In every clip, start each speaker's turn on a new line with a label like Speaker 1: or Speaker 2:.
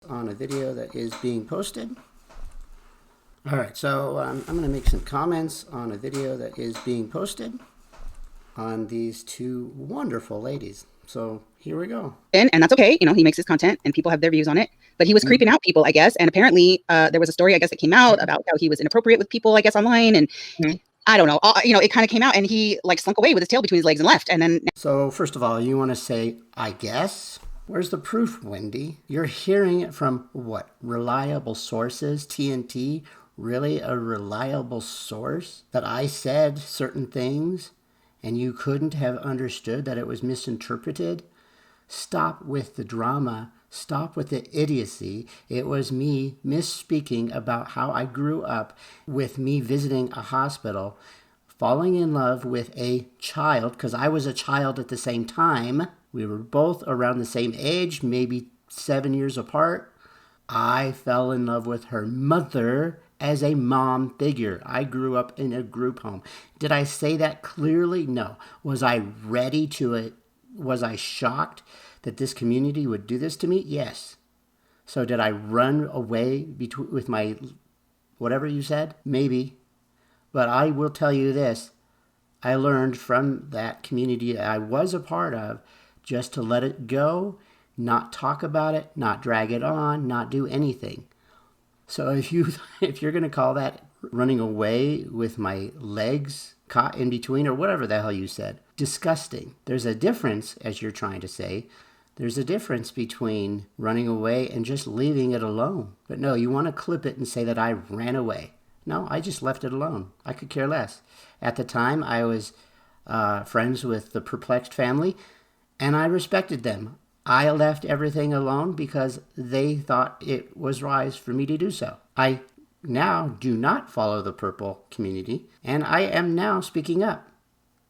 Speaker 1: On a video that is being posted. All right, so I'm going to make some comments on a video that is being posted on these two wonderful ladies. So here we go.
Speaker 2: And that's okay. You know, he makes his content and people have their views on it. But he was creeping out people, I guess. And apparently there was a story, I guess, that came out about how he was inappropriate with people, I guess, online. And I don't know. It kind of came out and he like slunk away with his tail between his legs and left. And then.
Speaker 1: So first of all, you want to say, I guess? Where's the proof, Wendy? You're hearing it from what? Reliable sources? TNT? Really a reliable source? That I said certain things and you couldn't have understood that it was misinterpreted? Stop with the drama. Stop with the idiocy. It was me misspeaking about how I grew up with me visiting a hospital, falling in love with a child, because I was a child at the same time. We were both around the same age, maybe 7 years apart. I fell in love with her mother as a mom figure. I grew up in a group home. Did I say that clearly? No. Was I ready to it? Was I shocked that this community would do this to me? Yes. So did I run away with my whatever you said? Maybe. But I will tell you this. I learned from that community that I was a part of just to let it go, not talk about it, not drag it on, not do anything. So if you're going to call that running away with my legs caught in between or whatever the hell you said, disgusting. There's a difference, as you're trying to say. There's a difference between running away and just leaving it alone. But no, you want to clip it and say that I ran away. No, I just left it alone. I could care less. At the time, I was friends with the perplexed family, and I respected them. I left everything alone because they thought it was wise for me to do so. I now do not follow the purple community, and I am now speaking up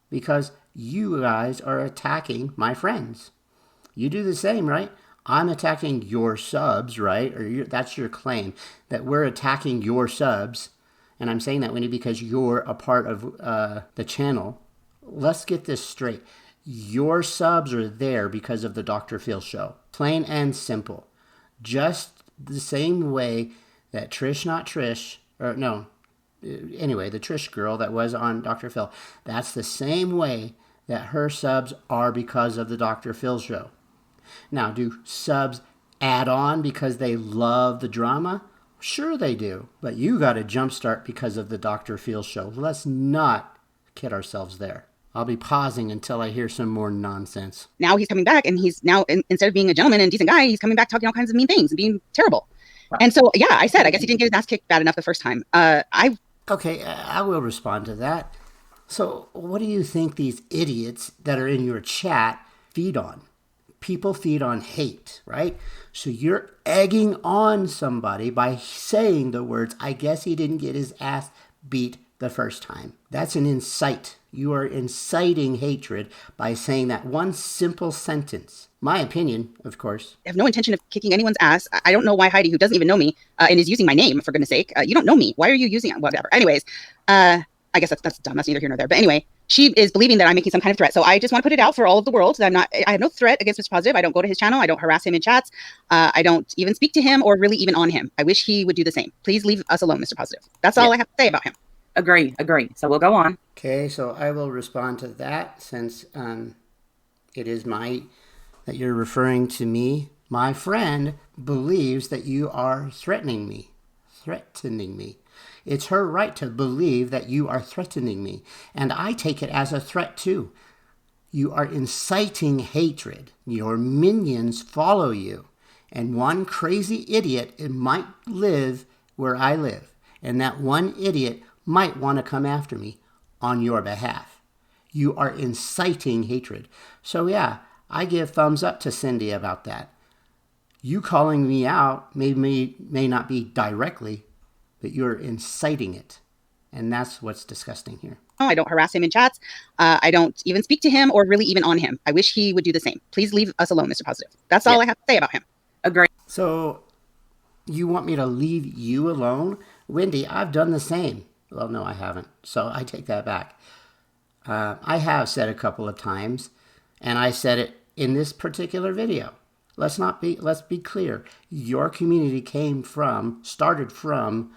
Speaker 1: because you guys are attacking my friends. You do the same, right? I'm attacking your subs, right? That's your claim, that we're attacking your subs. And I'm saying that, Wendy, because you're a part of the channel. Let's get this straight. Your subs are there because of the Dr. Phil show. Plain and simple. Just the same way that Trish, not Trish, or no, anyway, the Trish girl that was on Dr. Phil, that's the same way that her subs are because of the Dr. Phil show. Now, do subs add on because they love the drama? Sure they do, but you got a jump start because of the Dr. Phil show. Let's not kid ourselves there. I'll be pausing until I hear some more nonsense.
Speaker 2: Now he's coming back and he's now, instead of being a gentleman and decent guy, he's coming back talking all kinds of mean things and being terrible. Wow. And so, yeah, I guess he didn't get his ass kicked bad enough the first time.
Speaker 1: Okay, I will respond to that. So what do you think these idiots that are in your chat feed on? People feed on hate, right? So you're egging on somebody by saying the words, I guess he didn't get his ass beat the first time. That's an incite. You are inciting hatred by saying that one simple sentence. My opinion, of course.
Speaker 2: I have no intention of kicking anyone's ass. I don't know why Heidi, who doesn't even know me, and is using my name, for goodness sake. You don't know me. Why are you using it? Whatever. Anyways, I guess that's dumb. That's neither here nor there. But anyway, she is believing that I'm making some kind of threat. So I just want to put it out for all of the world that I have no threat against Mr. Positive. I don't go to his channel. I don't harass him in chats. I don't even speak to him or really even on him. I wish he would do the same. Please leave us alone, Mr. Positive. That's all I have to say about him.
Speaker 3: Agree. So we'll go on.
Speaker 1: Okay, so I will respond to that since it is that you're referring to me. My friend believes that you are threatening me. It's her right to believe that you are threatening me. And I take it as a threat too. You are inciting hatred. Your minions follow you. And one crazy idiot might live where I live. And that one idiot might want to come after me on your behalf. You are inciting hatred. So yeah, I give thumbs up to Cindy about that. You calling me out may not be directly, but you're inciting it. And that's what's disgusting here.
Speaker 2: I don't harass him in chats. I don't even speak to him or really even on him. I wish he would do the same. Please leave us alone, Mr. Positive. That's all I have to say about him.
Speaker 3: Agree.
Speaker 1: So you want me to leave you alone? Wendy, I've done the same. Well, no, I haven't. So I take that back. I have said a couple of times, and I said it in this particular video. Let's be clear. Your community started from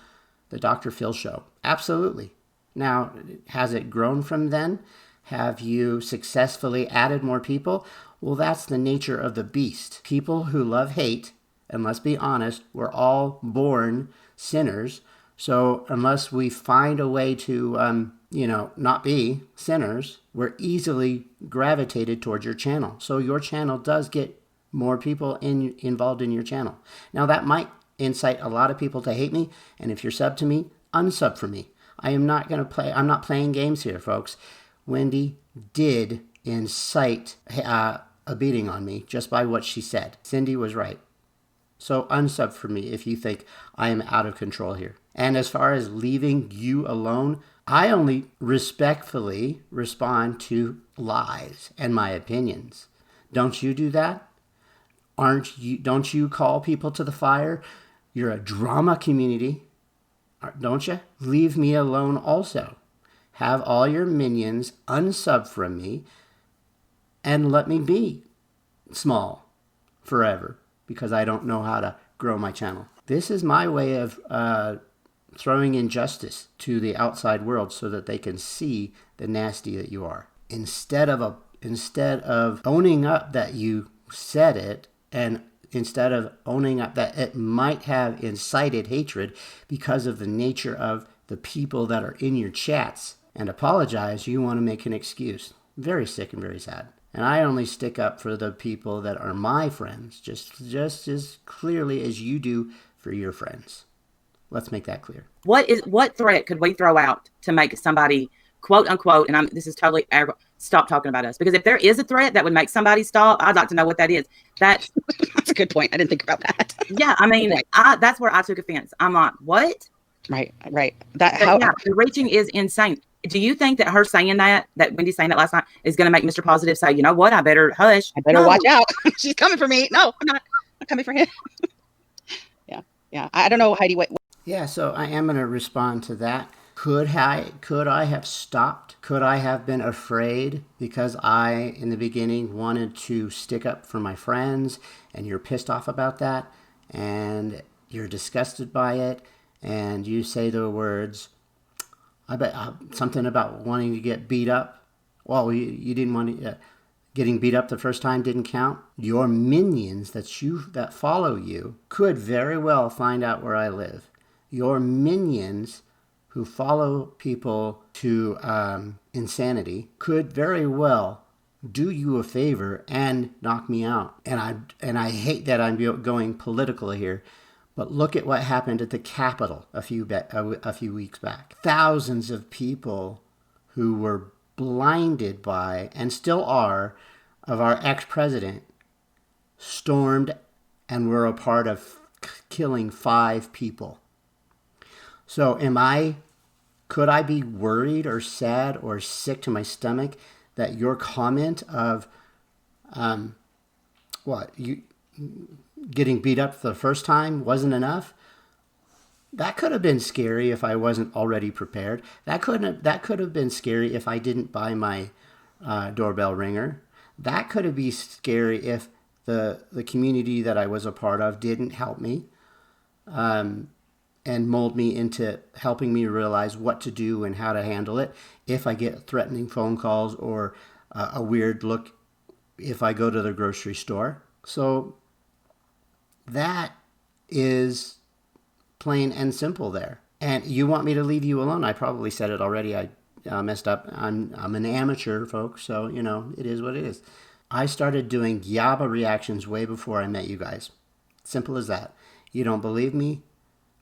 Speaker 1: the Dr. Phil show. Absolutely. Now, has it grown from then? Have you successfully added more people? Well, that's the nature of the beast. People who love hate, and let's be honest, we're all born sinners. So unless we find a way to, not be sinners, we're easily gravitated towards your channel. So your channel does get more people involved in your channel. Now that might incite a lot of people to hate me, and if you're sub to me, unsub for me. I'm not playing games here, folks. Wendy did incite a beating on me just by what she said. Cindy was right. So unsub for me if you think I am out of control here. And as far as leaving you alone, I only respectfully respond to lies and my opinions. Don't you do that? Don't you call people to the fire? You're a drama community, don't you? Leave me alone also. Have all your minions unsub from me and let me be small forever because I don't know how to grow my channel. This is my way of throwing injustice to the outside world so that they can see the nasty that you are. Instead of owning up that you said it, and instead of owning up that it might have incited hatred because of the nature of the people that are in your chats, and apologize, you want to make an excuse. Very sick and very sad. And I only stick up for the people that are my friends, just as clearly as you do for your friends. Let's make that clear.
Speaker 3: What threat could we throw out to make somebody, quote unquote, and this is totally stop talking about us? Because if there is a threat that would make somebody stop, I'd like to know what that is. That's
Speaker 2: a good point. I didn't think about that.
Speaker 3: Yeah, I mean, that's where I took offense. I'm like, what?
Speaker 2: Right.
Speaker 3: The reaching is insane. Do you think that her saying that Wendy saying that last night is going to make Mr. Positive say, you know what, I better hush.
Speaker 2: I better watch out. She's coming for me. No, I'm not coming for him. Yeah. I don't know, Heidi. What?
Speaker 1: Yeah, so I am going to respond to that. Could I have stopped? Could I have been afraid because I, in the beginning, wanted to stick up for my friends, and you're pissed off about that, and you're disgusted by it, and you say the words, I bet something about wanting to get beat up. Well, you didn't want to, getting beat up the first time didn't count. Your minions that follow you could very well find out where I live. Your minions who follow people to insanity could very well do you a favor and knock me out. And I hate that I'm going political here, but look at what happened at the Capitol a few weeks back. Thousands of people who were blinded by, and still are, of our ex-president stormed and were a part of killing 5 people. So could I be worried or sad or sick to my stomach that your comment of you getting beat up for the first time wasn't enough? That could have been scary if I wasn't already prepared. That could have been scary if I didn't buy my doorbell ringer. That could have been scary if the community that I was a part of didn't help me and mold me into helping me realize what to do and how to handle it if I get threatening phone calls or a weird look if I go to the grocery store. So that is plain and simple there. And you want me to leave you alone? I probably said it already. I messed up. I'm an amateur, folks, so, it is what it is. I started doing Yaba reactions way before I met you guys. Simple as that. You don't believe me?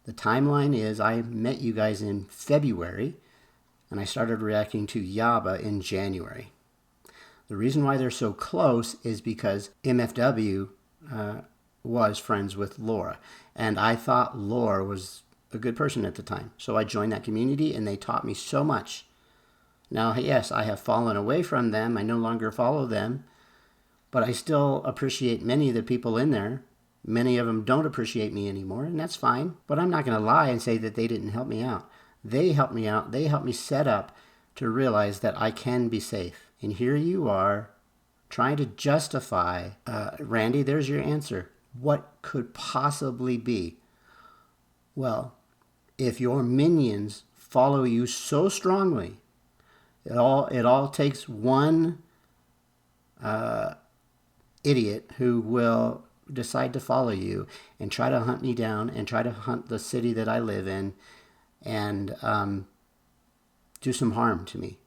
Speaker 1: The timeline is I met you guys in February, and I started reacting to Yaba in January. The reason why they're so close is because MFW was friends with Laura, and I thought Laura was a good person at the time. So I joined that community, and they taught me so much. Now, yes, I have fallen away from them. I no longer follow them, but I still appreciate many of the people in there. Many of them don't appreciate me anymore, and that's fine. But I'm not going to lie and say that they didn't help me out. They helped me out. They helped me set up to realize that I can be safe. And here you are, trying to justify, Randy, there's your answer. What could possibly be? Well, if your minions follow you so strongly, it all takes one idiot who will decide to follow you and try to hunt me down and try to hunt the city that I live in and do some harm to me.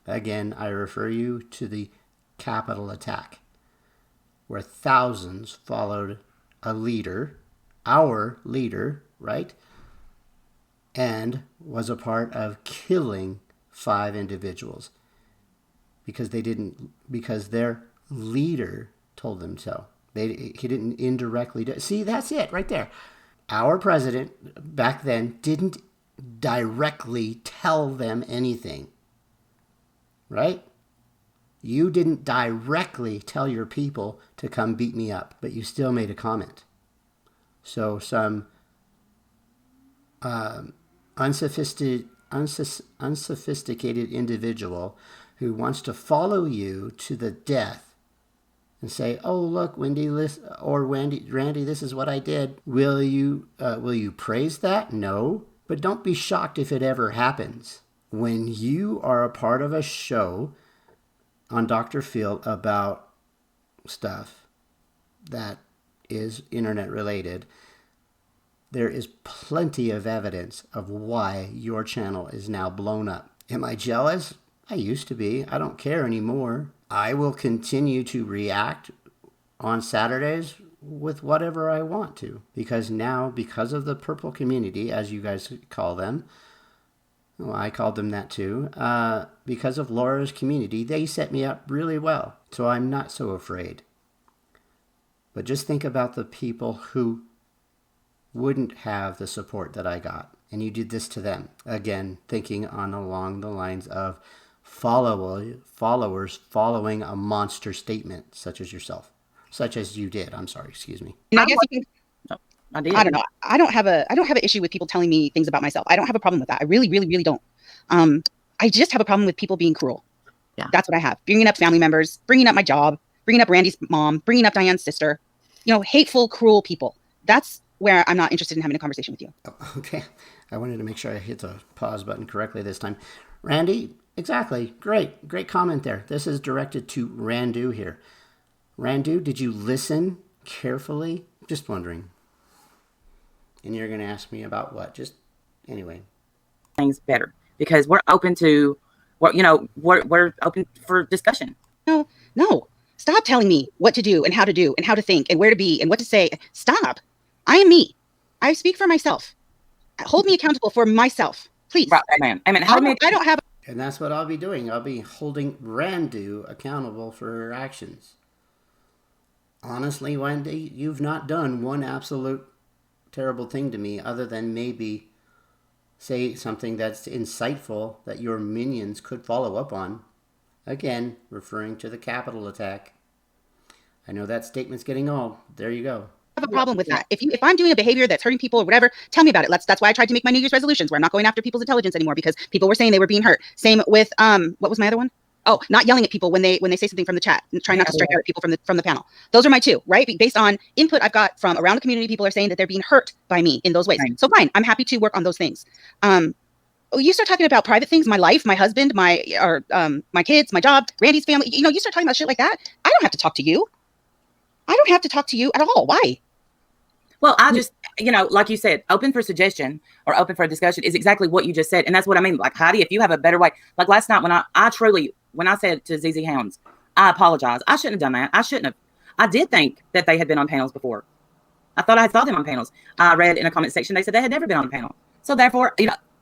Speaker 1: Again, I refer you to the Capitol attack, where thousands followed a leader, our leader, right? And was a part of killing 5 individuals because their leader told them so. He didn't indirectly do. See, that's it right there. Our president back then didn't directly tell them anything, right? You didn't directly tell your people to come beat me up, but you still made a comment. So some unsophisticated individual who wants to follow you to the death and say, "Oh, look, Wendy, or Randy, this is what I did." Will you praise that? No, but don't be shocked if it ever happens. When you are a part of a show on Dr. Phil about stuff that is internet related, there is plenty of evidence of why your channel is now blown up. Am I jealous? I used to be. I don't care anymore. I will continue to react on Saturdays with whatever I want to, because now, because of the purple community, as you guys call them, well, I called them that too, because of Laura's community, they set me up really well. So I'm not so afraid. But just think about the people who wouldn't have the support that I got, and you did this to them. Again, thinking along the lines of followers following a monster statement, such as yourself, such as you did. I'm sorry, excuse me.
Speaker 2: And I guess you can,
Speaker 3: I did.
Speaker 2: I don't know. I don't have an issue with people telling me things about myself. I don't have a problem with that. I really, really, really don't. I just have a problem with people being cruel.
Speaker 3: Yeah.
Speaker 2: That's what I have. Bringing up family members, bringing up my job, bringing up Randy's mom, bringing up Diane's sister. Hateful, cruel people. That's where I'm not interested in having a conversation with you.
Speaker 1: Okay. I wanted to make sure I hit the pause button correctly this time. Randy, exactly. Great comment there. This is directed to Randu here. Randu, did you listen carefully? Just wondering. And you're going to ask me about what? Just anyway.
Speaker 3: Things better because we're open to we're open for discussion.
Speaker 2: No. Stop telling me what to do and how to think and where to be and what to say. Stop. I am me. I speak for myself. Hold me accountable for myself, please.
Speaker 3: Right, amen. I
Speaker 2: don't have.
Speaker 1: And that's what I'll be doing. I'll be holding Randu accountable for her actions. Honestly, Wendy, you've not done one absolute terrible thing to me other than maybe say something that's insightful that your minions could follow up on. Again, referring to the Capitol attack. I know that statement's getting old. There you go.
Speaker 2: I have a problem with that. If I'm doing a behavior that's hurting people or whatever, tell me about it. That's why I tried to make my New Year's resolutions where I'm not going after people's intelligence anymore because people were saying they were being hurt. Same with what was my other one? Oh, not yelling at people when they say something from the chat and trying not to strike out at people from the panel. Those are my 2, right? Based on input I've got from around the community, people are saying that they're being hurt by me in those ways. Right. So fine, I'm happy to work on those things. You start talking about private things, my life, my husband, my kids, my job, Randy's family. You start talking about shit like that. I don't have to talk to you. I don't have to talk to you at all. Why?
Speaker 3: Well, I just, like you said, open for suggestion or open for a discussion is exactly what you just said. And that's what I mean. Like, Heidi, if you have a better way, like last night when I said to ZZ Hounds, I apologize. I shouldn't have done that. I shouldn't have. I did think that they had been on panels before. I thought I saw them on panels. I read in a comment section, they said they had never been on a panel. So therefore,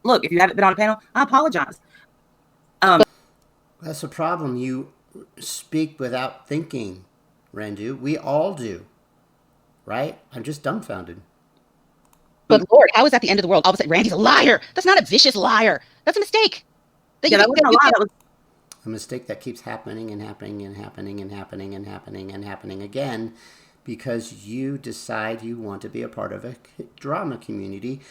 Speaker 3: look, if you haven't been on a panel, I apologize.
Speaker 1: That's a problem. You speak without thinking, Randu. We all do. Right? I'm just dumbfounded.
Speaker 2: But Lord, how is that the end of the world? All of a sudden, Randy's a liar. That's not a vicious liar. That's a mistake.
Speaker 3: That wasn't a lie. That was
Speaker 1: a mistake that keeps happening and happening and happening and happening and happening and happening again because you decide you want to be a part of a drama community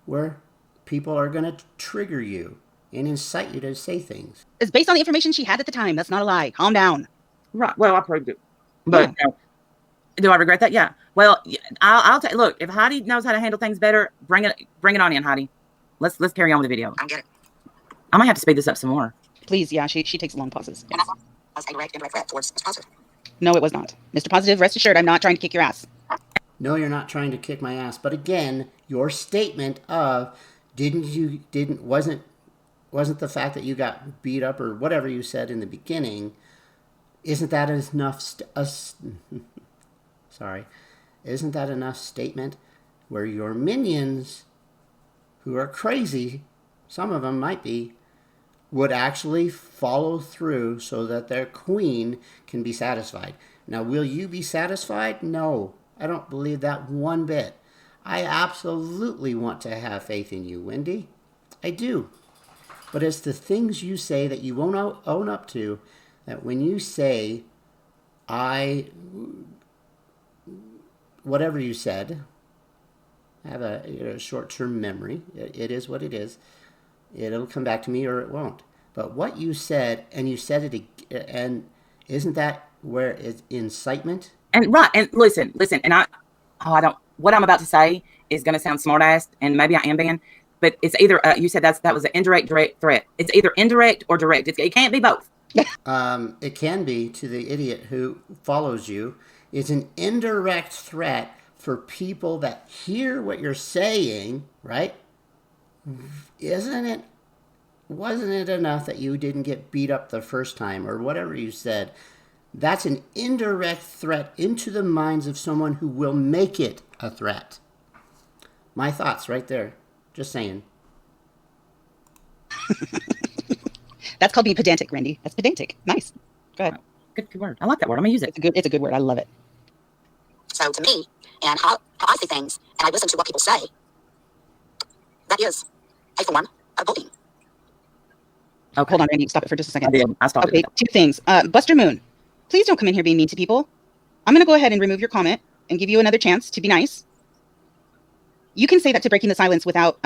Speaker 1: where people are going to trigger you and incite you to say things.
Speaker 2: It's based on the information she had at the time. That's not a lie. Calm down.
Speaker 3: Right. Well, I proved it. But do I regret that? Yeah. Well, I'll take. Look, if Heidi knows how to handle things better, bring it on in, Heidi. Let's carry on with the video.
Speaker 4: I get it.
Speaker 3: I might have to speed this up some more.
Speaker 2: Please, yeah, she takes long pauses.
Speaker 4: And that was a direct threat towards Mr. Positive.
Speaker 2: No, it was not. Mr. Positive, rest assured, I'm not trying to kick your ass.
Speaker 1: No, you're not trying to kick my ass. But again, your statement of wasn't the fact that you got beat up or whatever you said in the beginning, isn't that enough isn't that enough statement where your minions, who are crazy, some of them might be, would actually follow through so that their queen can be satisfied? Now, will you be satisfied? No, I don't believe that one bit. I absolutely want to have faith in you, Wendy. I do. But it's the things you say that you won't own up to, that when you say, whatever you said, I have a short-term memory. It is what it is. It'll come back to me or it won't. But what you said, and you said it, and isn't that where it's incitement?
Speaker 3: And right, and listen, and what I'm about to say is going to sound smart-assed, and maybe I am being, but it's either, you said that was an indirect, direct threat. It's either indirect or direct. It can't be both.
Speaker 1: It can be to the idiot who follows you. It's an indirect threat for people that hear what you're saying, right? Wasn't it enough that you didn't get beat up the first time or whatever you said? That's an indirect threat into the minds of someone who will make it a threat. My thoughts right there. Just saying.
Speaker 2: That's called being pedantic, Randy. That's pedantic. Nice. Go ahead.
Speaker 3: Good word. I like that word. I'm going to use it.
Speaker 2: It's a good word. I love it.
Speaker 4: So to me, and how I see things, and I listen to what people say, that is a form of bullying.
Speaker 3: Okay.
Speaker 2: Hold on, Randy. Stop it for just a second.
Speaker 3: I stopped
Speaker 2: Okay,
Speaker 3: it.
Speaker 2: 2 things. Buster Moon, please don't come in here being mean to people. I'm going to go ahead and remove your comment and give you another chance to be nice. You can say that to breaking the silence without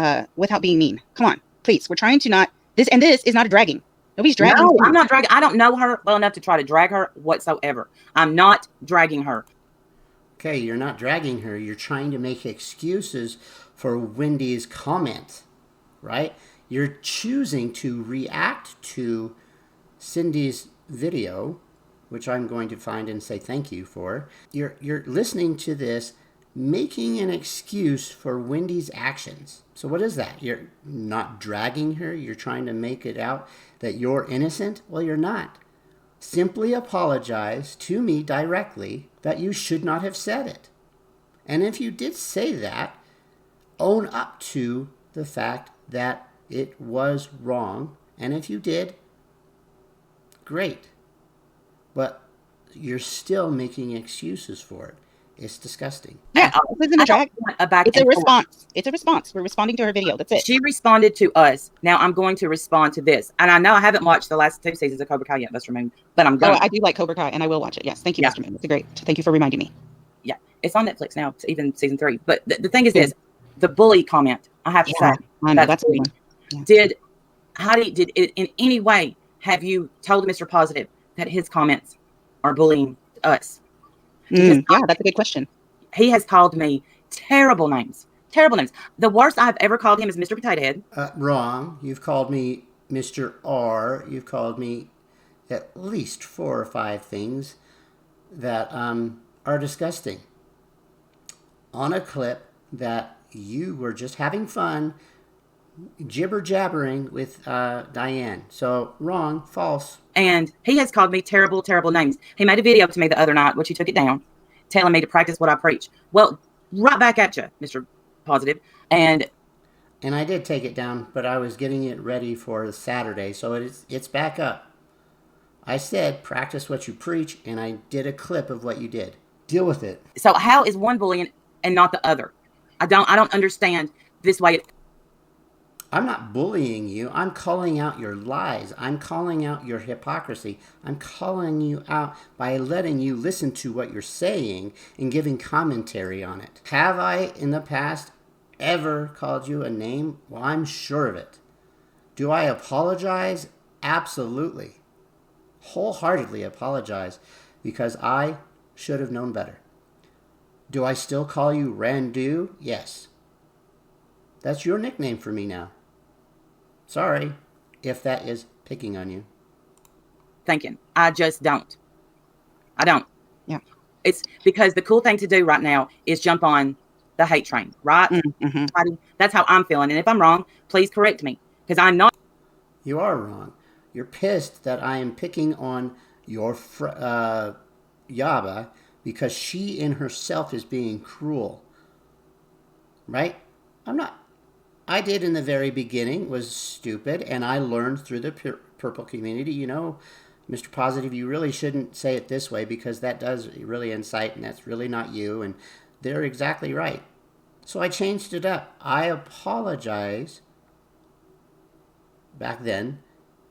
Speaker 2: being mean. Come on, please. We're trying to not this is not a dragging. Nobody's dragging.
Speaker 3: No, I'm not dragging. I don't know her well enough to try to drag her whatsoever. I'm not dragging her.
Speaker 1: Okay, you're not dragging her. You're trying to make excuses for Wendy's comment, right? You're choosing to react to Cindy's video, which I'm going to find and say thank you for. You're listening to this, making an excuse for Wendy's actions. So what is that? You're not dragging her. You're trying to make it out that you're innocent. Well, you're not. Simply apologize to me directly that you should not have said it. And if you did say that, own up to the fact that it was wrong. And if you did, great. But you're still making excuses for it. It's disgusting.
Speaker 2: Yeah, this isn't a drag. It's a response. It's a response. We're responding to her video. That's it.
Speaker 3: She responded to us. Now I'm going to respond to this. And I know I haven't watched the last 2 seasons of Cobra Kai yet, Buster Moon, but I'm going.
Speaker 2: Oh, I do like Cobra Kai, and I will watch it. Yes, thank you, Buster Moon. It's great. Thank you for reminding me.
Speaker 3: Yeah, it's on Netflix now, even season 3. But the thing is this: the bully comment. I have to say,
Speaker 2: I know, that's a good one. Yeah.
Speaker 3: Did it in any way have you told Mr. Positive that his comments are bullying us?
Speaker 2: Yeah, that's a good question.
Speaker 3: He has called me terrible names. Terrible names. The worst I've ever called him is Mr. Potato Head.
Speaker 1: Wrong. You've called me Mr. R. You've called me at least 4 or 5 things that are disgusting. On a clip that you were just having fun jibber-jabbering with Diane. So wrong, false.
Speaker 3: And he has called me terrible, terrible names. He made a video to me the other night, which he took it down, telling me to practice what I preach. Well, right back at you, Mr. Positive. And
Speaker 1: I did take it down, but I was getting it ready for Saturday, so it's back up. I said practice what you preach, and I did a clip of what you did. Deal with it.
Speaker 3: So how is one bullying and not the other? I don't understand this way.
Speaker 1: I'm not bullying you. I'm calling out your lies. I'm calling out your hypocrisy. I'm calling you out by letting you listen to what you're saying and giving commentary on it. Have I in the past ever called you a name? Well, I'm sure of it. Do I apologize? Absolutely. wholeheartedly apologize because I should have known better. Do I still call you Randu? Yes. That's your nickname for me now. Sorry if that is picking on you.
Speaker 3: Thinking. I just don't. I don't.
Speaker 2: Yeah.
Speaker 3: It's because the cool thing to do right now is jump on the hate train, right?
Speaker 2: Mm-hmm.
Speaker 3: That's how I'm feeling. And if I'm wrong, please correct me because I'm not.
Speaker 1: You are wrong. You're pissed that I am picking on your Yaba because she in herself is being cruel. Right? I'm not. I did in the very beginning was stupid, and I learned through the purple community. You know, Mr. Positive, you really shouldn't say it this way because that does really incite, and that's really not you. And they're exactly right. So I changed it up. I apologize back then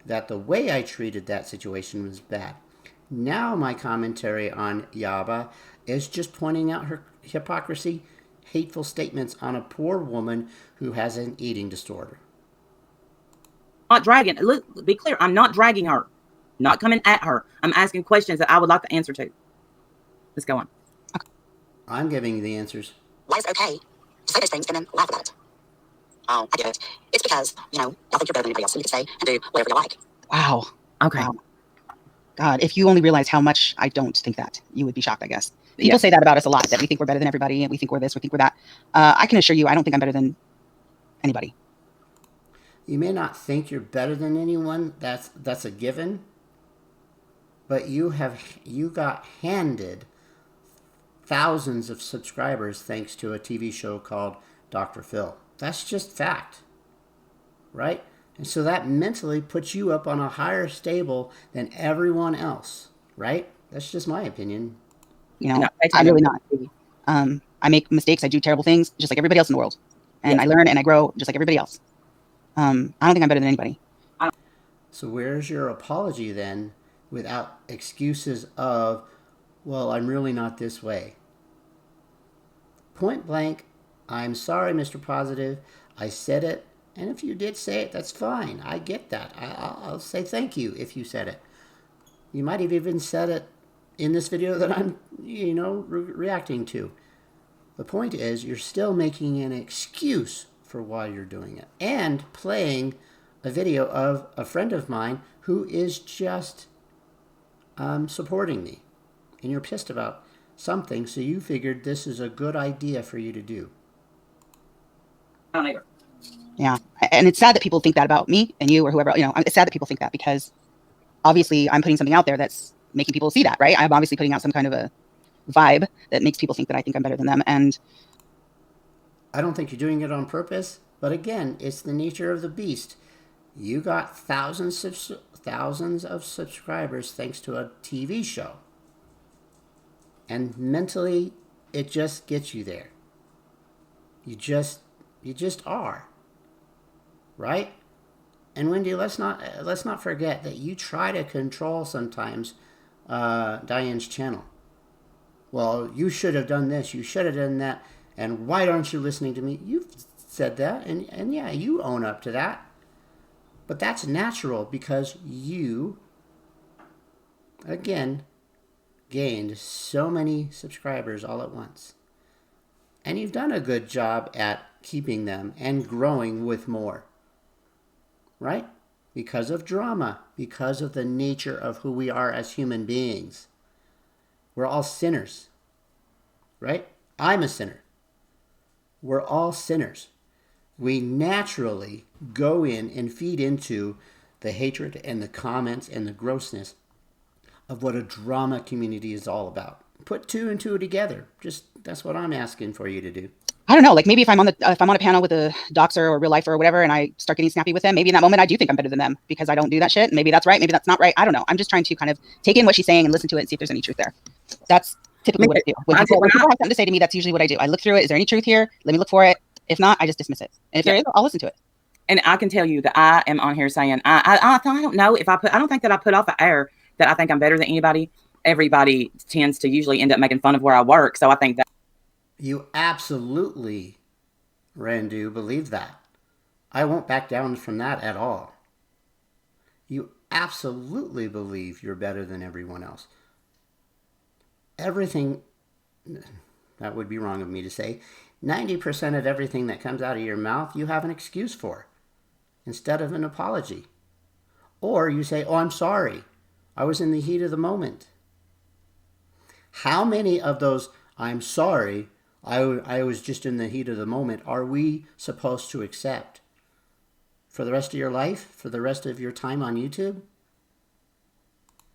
Speaker 1: that the way I treated that situation was bad. Now my commentary on Yaba is just pointing out her hypocrisy, hateful statements on a poor woman who has an eating disorder.
Speaker 3: Not dragging. Look, be clear. I'm not dragging her. Not coming at her. I'm asking questions that I would like the answer to. Let's go on.
Speaker 1: I'm giving you the answers.
Speaker 4: Why is it okay to say those things and then laugh about it? Oh, I get it. It's because, you know, y'all think you're better than anybody else, so you can say and do whatever you like.
Speaker 2: Wow.
Speaker 3: Okay.
Speaker 2: Wow. God, if you only realize how much I don't think that, you would be shocked, I guess. People say that about us a lot, that we think we're better than everybody, and we think we're this, we think we're that. I can assure you, I don't think I'm better than anybody.
Speaker 1: You may not think you're better than anyone. That's a given. But you got handed thousands of subscribers thanks to a TV show called Dr. Phil. That's just fact. Right? And so that mentally puts you up on a higher stable than everyone else. Right? That's just my opinion.
Speaker 2: You know, I'm really not. I make mistakes. I do terrible things just like everybody else in the world. And I learn and I grow just like everybody else. I don't think I'm better than anybody.
Speaker 1: So where's your apology then without excuses of, well, I'm really not this way? Point blank, I'm sorry, Mr. Positive. I said it. And if you did say it, that's fine. I get that. I'll say thank you if you said it. You might have even said it in this video that I'm, reacting to. The point is, you're still making an excuse for why you're doing it. And playing a video of a friend of mine who is just supporting me. And you're pissed about something, so you figured this is a good idea for you to do.
Speaker 3: I don't either.
Speaker 2: Yeah. And it's sad that people think that about me and you or whoever, it's sad that people think that because obviously I'm putting something out there that's making people see that, right? I'm obviously putting out some kind of a vibe that makes people think that I think I'm better than them. And
Speaker 1: I don't think you're doing it on purpose, but again, it's the nature of the beast. You got thousands of subscribers thanks to a TV show. And mentally, it just gets you there. You just are. Right? And Wendy, let's not forget that you try to control sometimes Diane's channel. Well, you should have done this, you should have done that, and why aren't you listening to me? You've said that, and yeah, you own up to that. But that's natural because you, again, gained so many subscribers all at once. And you've done a good job at keeping them and growing with more. Right? Because of drama, because of the nature of who we are as human beings. We're all sinners. Right? I'm a sinner. We're all sinners. We naturally go in and feed into the hatred and the comments and the grossness of what a drama community is all about. Put two and two together. That's what I'm asking for you to do.
Speaker 2: I don't know, like maybe if I'm on a panel with a doxer or real lifer or whatever, and I start getting snappy with them, maybe in that moment I do think I'm better than them because I don't do that shit. Maybe that's right. Maybe that's not right. I don't know. I'm just trying to kind of take in what she's saying and listen to it and see if there's any truth there. That's typically what I do. When people have something to say to me, that's usually what I do. I look through it. Is there any truth here? Let me look for it. If not, I just dismiss it. And if there is, I'll listen to it.
Speaker 3: And I can tell you that I am on here saying, I don't know if I don't think that I put off an air that I think I'm better than anybody. Everybody tends to usually end up making fun of where I work. So I think that.
Speaker 1: You absolutely, Randu, believe that. I won't back down from that at all. You absolutely believe you're better than everyone else. Everything, that would be wrong of me to say, 90% of everything that comes out of your mouth, you have an excuse for instead of an apology. Or you say, oh, I'm sorry. I was in the heat of the moment. How many of those, I'm sorry, I was just in the heat of the moment, are we supposed to accept? For the rest of your life? For the rest of your time on YouTube?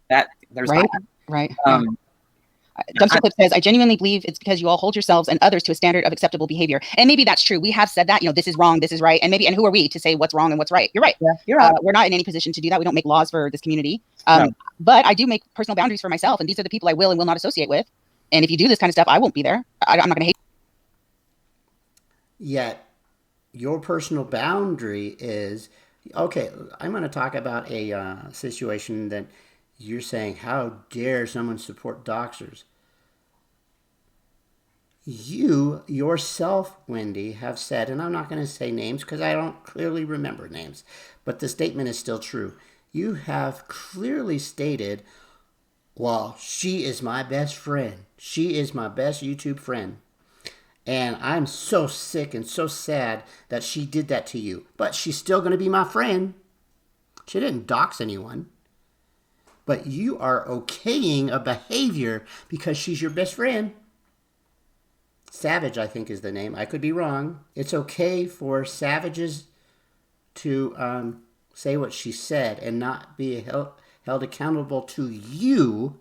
Speaker 3: That there's
Speaker 2: Right,
Speaker 3: that.
Speaker 2: right.
Speaker 3: I,
Speaker 2: Dumpster Clip says, I genuinely believe it's because you all hold yourselves and others to a standard of acceptable behavior. And maybe that's true. We have said that, this is wrong, this is right. And who are we to say what's wrong and what's right? You're right.
Speaker 3: yeah, you're right.
Speaker 2: We're not in any position to do that. We don't make laws for this community.
Speaker 3: No.
Speaker 2: But I do make personal boundaries for myself. And these are the people I will and will not associate with. And if you do this kind of stuff, I won't be there. I'm not going to hate.
Speaker 1: Yet, your personal boundary is, okay, I'm going to talk about a situation that you're saying, how dare someone support doxers? You yourself, Wendy, have said, and I'm not going to say names because I don't clearly remember names, but the statement is still true. You have clearly stated, well, she is my best friend. She is my best YouTube friend. And I'm so sick and so sad that she did that to you. But she's still going to be my friend. She didn't dox anyone. But you are okaying a behavior because she's your best friend. Savage, I think, is the name. I could be wrong. It's okay for savages to say what she said and not be held accountable to you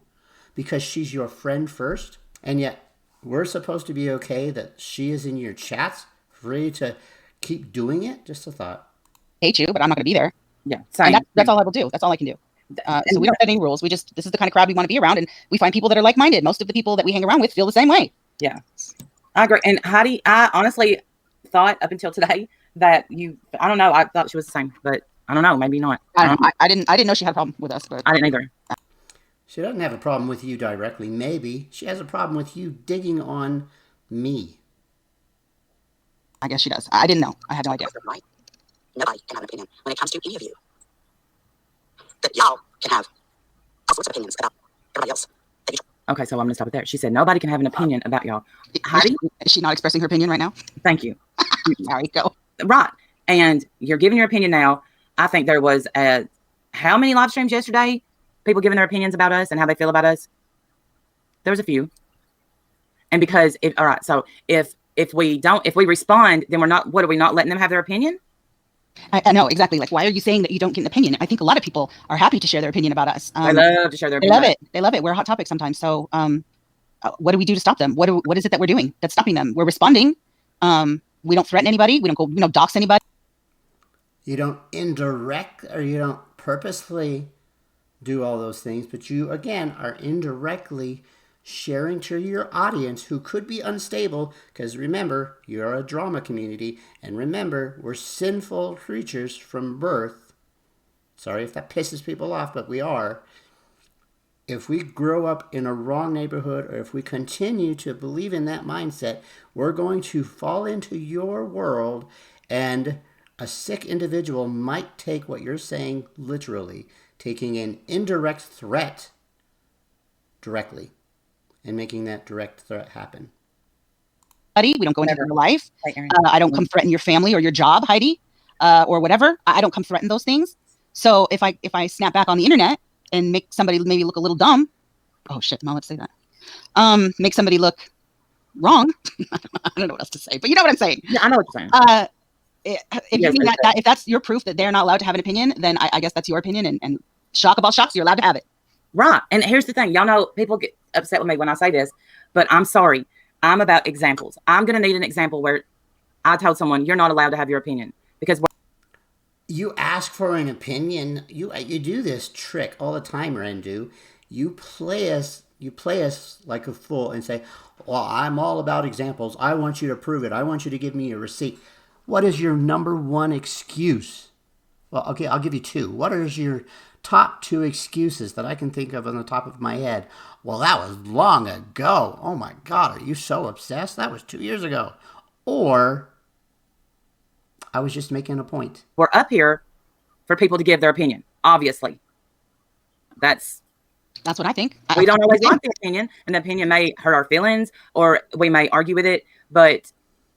Speaker 1: because she's your friend first. And yet, we're supposed to be okay that she is in your chats, free to keep doing it? Just a thought.
Speaker 2: Hate you, but I'm not going to be there.
Speaker 3: Yeah, same.
Speaker 2: And that's all I will do. That's all I can do. So we don't set any rules. This is the kind of crowd we want to be around, and we find people that are like-minded. Most of the people that we hang around with feel the same way.
Speaker 3: Yeah, I agree. And Heidi, I honestly thought up until today that I don't know, I thought she was the same, but I don't know, maybe not.
Speaker 2: I didn't know she had a problem with us, but
Speaker 3: I didn't either.
Speaker 1: She doesn't have a problem with you directly. Maybe she has a problem with you digging on me.
Speaker 2: I guess she does. I didn't know. I had no idea.
Speaker 4: Right? Nobody can have an opinion when it comes to any of you. But y'all can have all sorts of opinions about everybody else.
Speaker 3: Okay, so I'm going to stop it there. She said nobody can have an opinion about y'all. Heidi?
Speaker 2: Is she not expressing her opinion right now?
Speaker 3: Thank you.
Speaker 2: Sorry, go.
Speaker 3: Right. And you're giving your opinion now. I think there was how many live streams yesterday? People giving their opinions about us and how they feel about us. There was a few. And because all right, so if we respond, then what are we not letting them have their opinion?
Speaker 2: I know exactly. Like, why are you saying that you don't get an opinion? I think a lot of people are happy to share their opinion about us.
Speaker 3: They love to share their opinion.
Speaker 2: They love it. We're a hot topic sometimes. So, what do we do to stop them? What is it that we're doing that's stopping them? We're responding. We don't threaten anybody. We don't go, dox anybody.
Speaker 1: You don't indirect or you don't purposefully do all those things, but you, again, are indirectly sharing to your audience who could be unstable, because remember, you're a drama community, and remember, we're sinful creatures from birth. Sorry if that pisses people off, but we are. If we grow up in a wrong neighborhood, or if we continue to believe in that mindset, we're going to fall into your world, and a sick individual might take what you're saying literally, taking an indirect threat directly and making that direct threat happen.
Speaker 2: We don't go into your life. I don't come threaten your family or your job, Heidi, or whatever. I don't come threaten those things. So if I snap back on the internet and make somebody maybe look a little dumb, oh shit, Mom, let's say that. Make somebody look wrong. I don't know what else to say, but you know what I'm saying.
Speaker 3: Yeah, I know what you're saying.
Speaker 2: If you mean that if that's your proof that they're not allowed to have an opinion, then I guess that's your opinion, and shock about shocks, you're allowed to have it.
Speaker 3: Right. And here's the thing. Y'all know people get upset with me when I say this, but I'm sorry. I'm about examples. I'm going to need an example where I told someone you're not allowed to have your opinion because
Speaker 1: you ask for an opinion. You do this trick all the time, Randu. You play us like a fool and say, well, I'm all about examples. I want you to prove it. I want you to give me a receipt. What is your number one excuse? Well, okay, I'll give you two. What is your top two excuses that I can think of on the top of my head? Well, that was long ago. Oh my God, are you so obsessed? That was 2 years ago. Or I was just making a point.
Speaker 3: We're up here for people to give their opinion, obviously. That's
Speaker 2: what I think.
Speaker 3: We don't always like the opinion, and the opinion may hurt our feelings, or we may argue with it, but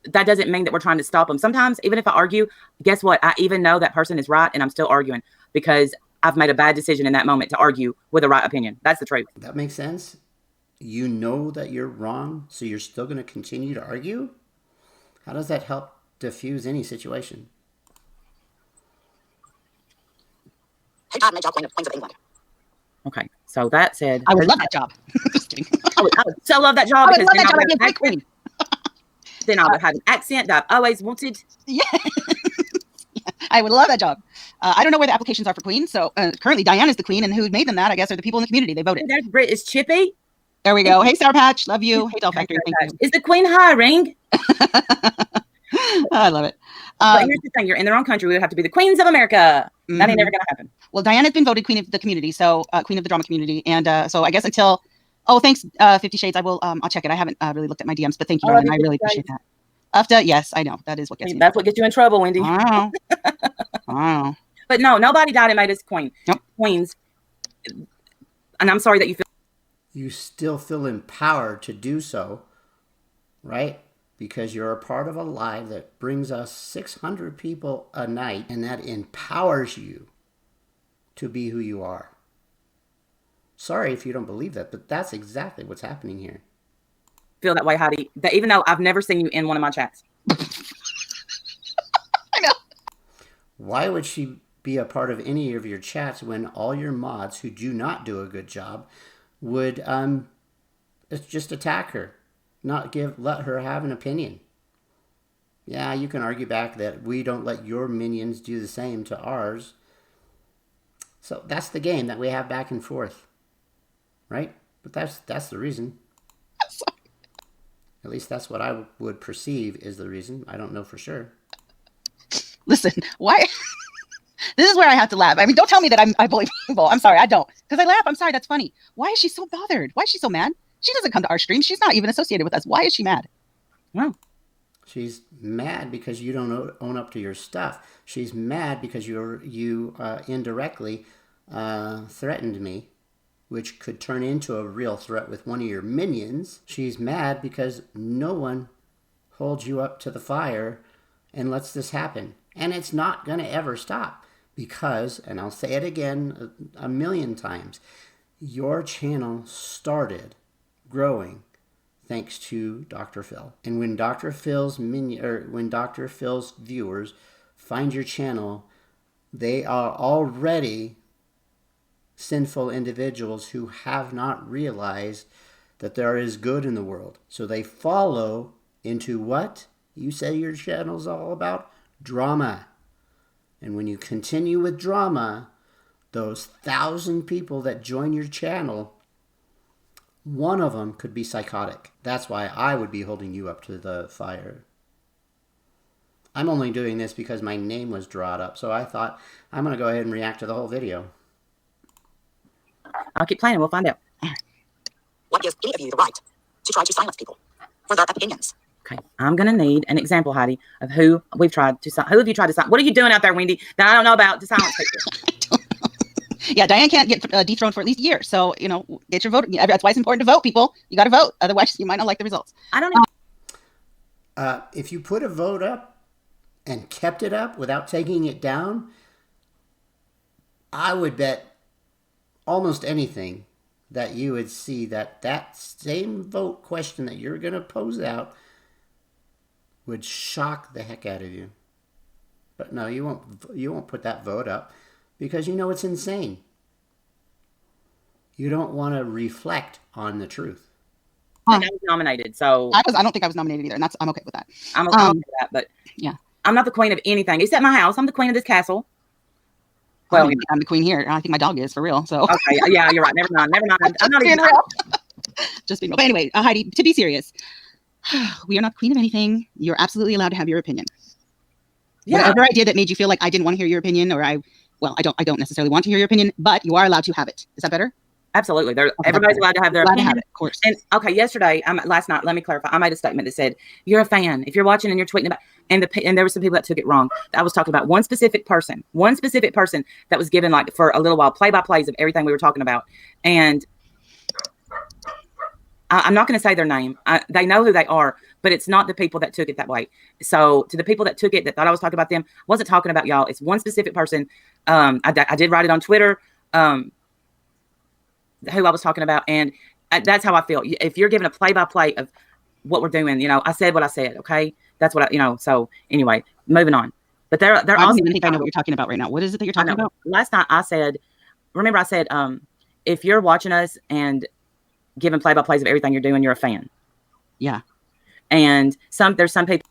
Speaker 3: that doesn't mean that we're trying to stop them. Sometimes, even if I argue, guess what? I even know that person is right, and I'm still arguing because I've made a bad decision in that moment to argue with the right opinion. That's the truth.
Speaker 1: That makes sense. You know that you're wrong, so you're still going to continue to argue? How does that help diffuse any situation?
Speaker 4: Hey, God, my job, Queen of England.
Speaker 3: Okay, so that said,
Speaker 2: I would love that job. Just kidding.
Speaker 3: I would so love that job.
Speaker 2: I would love
Speaker 3: then
Speaker 2: that job.
Speaker 3: I
Speaker 2: I'd be a
Speaker 3: would have
Speaker 2: great
Speaker 3: an
Speaker 2: queen.
Speaker 3: accent. Then I would have an accent that I've always wanted.
Speaker 2: Yeah. I would love that job. I don't know where the applications are for queen. So currently Diane is the queen, and who made them that, I guess, are the people in the community. They voted.
Speaker 3: There's Brit is Chippy.
Speaker 2: There we go. Hey, Sour Patch. Love you. Hey, Doll Factory. Thank you.
Speaker 3: Is the queen hiring?
Speaker 2: I love it.
Speaker 3: But here's the thing. You're in the wrong country. We would have to be the queens of America. That ain't never going to happen.
Speaker 2: Well, Diane has been voted queen of the community. So queen of the drama community. And so I guess until, thanks, 50 Shades. I will, I'll check it. I haven't really looked at my DMs, but thank you, Diane. I really appreciate that. After, yes, I know. That is what gets me.
Speaker 3: That's what gets you in trouble, Wendy.
Speaker 2: I know.
Speaker 3: But no, nobody died and made us queen.
Speaker 2: Nope.
Speaker 3: Queens. And I'm sorry that you feel.
Speaker 1: You still feel empowered to do so, right? Because you're a part of a live that brings us 600 people a night, and that empowers you to be who you are. Sorry if you don't believe that, but that's exactly what's happening here.
Speaker 3: Feel that way, Heidi, that even though I've never seen you in one of my chats.
Speaker 2: I know.
Speaker 1: Why would she be a part of any of your chats when all your mods who do not do a good job would just attack her, not let her have an opinion? Yeah, you can argue back that we don't let your minions do the same to ours. So that's the game that we have back and forth, right? But that's the reason. At least that's what I would perceive is the reason. I don't know for sure.
Speaker 2: Listen, why? This is where I have to laugh. I mean, don't tell me that I bully people. I'm sorry, I don't. Because I laugh. I'm sorry, that's funny. Why is she so bothered? Why is she so mad? She doesn't come to our streams. She's not even associated with us. Why is she mad?
Speaker 3: Well,
Speaker 1: she's mad because you don't own up to your stuff. She's mad because you indirectly threatened me, which could turn into a real threat with one of your minions. She's mad because no one holds you up to the fire and lets this happen. And it's not going to ever stop because, and I'll say it again a million times, your channel started growing thanks to Dr. Phil. And when Dr. Phil's viewers find your channel, they are already sinful individuals who have not realized that there is good in the world. So they follow into what you say your channel's all about? Drama. And when you continue with drama, those 1,000 people that join your channel, one of them could be psychotic. That's why I would be holding you up to the fire. I'm only doing this because my name was drawn up, so I thought I'm going to go ahead and react to the whole video.
Speaker 3: I'll keep playing. We'll find out.
Speaker 4: What gives any of you the right to try to silence people for their opinions?
Speaker 3: Okay, I'm going to need an example, Heidi, of who we've tried to silence. Who have you tried to silence? What are you doing out there, Wendy, that I don't know about to silence people?
Speaker 2: Yeah, Diane can't get dethroned for at least a year. So, get your vote. That's why it's important to vote, people. You got to vote. Otherwise, you might not like the results.
Speaker 3: I don't know.
Speaker 1: If you put a vote up and kept it up without taking it down, I would bet almost anything that you would see that same vote question that you're going to pose out would shock the heck out of you. But no, you won't put that vote up because you know it's insane. You don't want to reflect on the truth.
Speaker 3: I was nominated, so
Speaker 2: I don't think I was nominated either, and I'm okay with that.
Speaker 3: I'm okay with that, but
Speaker 2: yeah,
Speaker 3: I'm not the queen of anything except my house. I'm the queen of this castle.
Speaker 2: Well, I'm the queen here. I think my dog is for real. So
Speaker 3: okay, yeah, you're right. Never mind. I'm not even
Speaker 2: real. Just being real. But anyway, Heidi, to be serious, we are not the queen of anything. You're absolutely allowed to have your opinion. Yeah. Whatever I did that made you feel like I didn't want to hear your opinion, or I don't necessarily want to hear your opinion, but you are allowed to have it. Is that better?
Speaker 3: Absolutely. Everybody's allowed to have their opinion.
Speaker 2: Of course.
Speaker 3: And okay, last night, let me clarify. I made a statement that said, you're a fan. If you're watching and you're tweeting about, and there were some people that took it wrong. I was talking about one specific person that was given, like, for a little while, play-by-plays of everything we were talking about. And I'm not going to say their name. They know who they are, but it's not the people that took it that way. So to the people that took it, that thought I was talking about them, wasn't talking about y'all. It's one specific person. I did write it on Twitter, who I was talking about. And that's how I feel. If you're giving a play-by-play of what we're doing, you know, I said what I said. Okay. That's what so anyway, moving on. But they're
Speaker 2: I don't
Speaker 3: also,
Speaker 2: even think I know what you're talking about right now. What is it that you're talking about?
Speaker 3: Last night I said, if you're watching us and giving play-by-plays of everything you're doing, you're a fan.
Speaker 2: Yeah.
Speaker 3: And there's some people.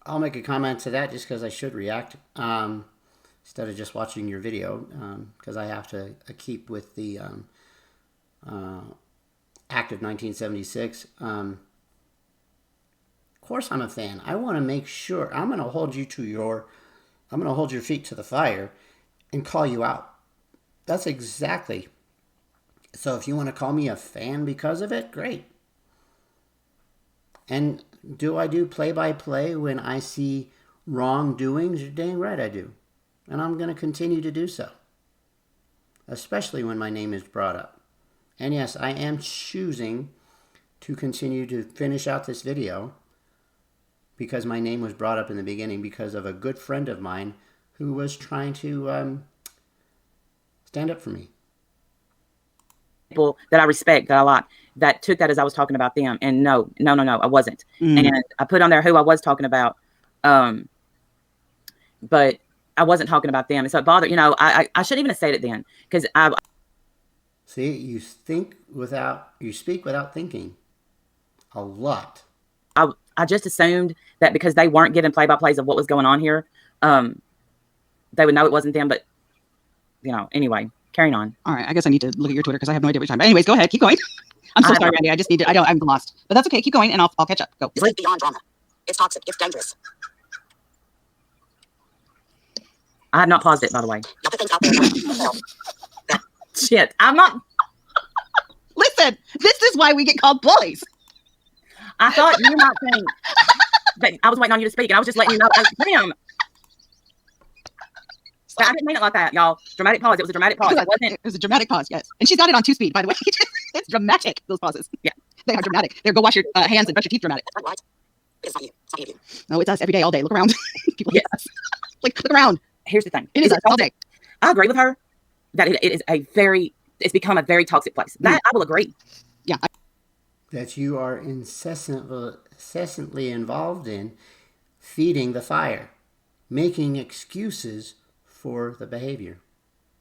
Speaker 1: I'll make a comment to that just because I should react instead of just watching your video, because I have to keep with the Act of 1976. Of course I'm a fan. I want to make sure I'm going to hold your feet to the fire and call you out. That's exactly. So if you want to call me a fan because of it, great. And do I do play-by-play when I see wrongdoings? You're dang right I do. And I'm going to continue to do so. Especially when my name is brought up. And yes, I am choosing to continue to finish out this video because my name was brought up in the beginning because of a good friend of mine who was trying to stand up for me.
Speaker 3: People that I respect, that I like, that took that as I was talking about them. And no, I wasn't. And I put on there who I was talking about, but I wasn't talking about them. And so it bothered, I shouldn't even have said it then, because
Speaker 1: See, you speak without thinking a lot.
Speaker 3: I just assumed that because they weren't giving play-by-plays of what was going on here, they would know it wasn't them. But anyway, carrying on.
Speaker 2: All right, I guess I need to look at your Twitter because I have no idea what you're talking about. Anyways, go ahead, keep going. I'm so sorry, Randy. I'm lost, but that's okay. Keep going, and I'll catch up. Go.
Speaker 4: It's lived beyond drama. It's toxic. It's dangerous.
Speaker 3: I have not paused it, by the way.
Speaker 4: Y'all put things out there.
Speaker 3: Shit, I'm not.
Speaker 2: Listen, this is why we get called bullies.
Speaker 3: I thought you might think that I was waiting on you to speak, and I was just letting you know. Damn. But I didn't mean it like that, y'all. Dramatic pause. It was a dramatic pause.
Speaker 2: It was a dramatic pause, yes. And she's got it on 2-speed, by the way. It's dramatic, those pauses.
Speaker 3: Yeah.
Speaker 2: They are dramatic. There, go wash your hands and brush your teeth dramatic.
Speaker 4: That's right. It's not you. It's not you.
Speaker 2: No, it's us every day, all day. Look around. People hate us. Like, look around.
Speaker 3: Here's the thing.
Speaker 2: It is us all day.
Speaker 3: I agree with her that it's become a very toxic place. That I will agree.
Speaker 2: Yeah.
Speaker 1: That you are incessantly involved in feeding the fire, making excuses for the behavior.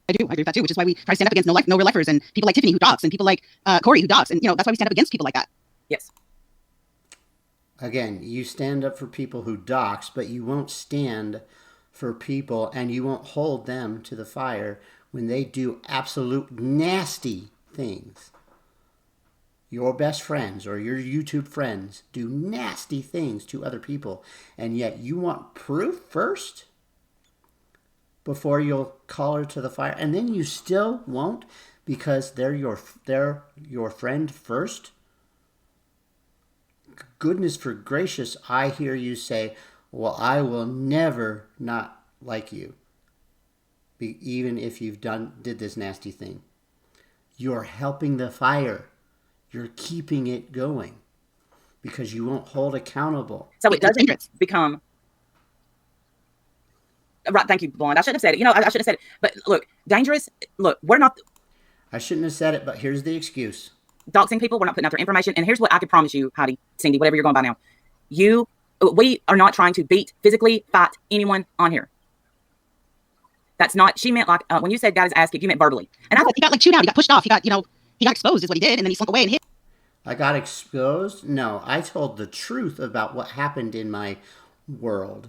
Speaker 2: I do. I agree with that too, which is why we try to stand up against no real lifers and people like Tiffany who docs and people like Corey who docs. And, that's why we stand up against people like that.
Speaker 3: Yes.
Speaker 1: Again, you stand up for people who dox, but you won't stand for people and you won't hold them to the fire when they do absolute nasty things. Your best friends or your YouTube friends do nasty things to other people, and yet you want proof first before you'll call her to the fire, and then you still won't because they're your friend first. Goodness for gracious, I hear you say, well, I will never not like you, even if you've did this nasty thing. You're helping the fire. You're keeping it going because you won't hold accountable.
Speaker 3: So it doesn't become... Right, thank you, Blonde. I shouldn't have said it. I shouldn't have said it. But look, dangerous. Look, we're not...
Speaker 1: I shouldn't have said it, but here's the excuse.
Speaker 3: Doxing people, we're not putting out their information. And here's what I can promise you, Heidi, Cindy, whatever you're going by now. We are not trying to physically fight anyone on here. That's not... She meant like, when you said got his ass kicked, you meant verbally. And
Speaker 2: he got chewed out. He got pushed off. He got exposed is what he did. And then he slunk away and hit.
Speaker 1: I got exposed? No, I told the truth about what happened in my world.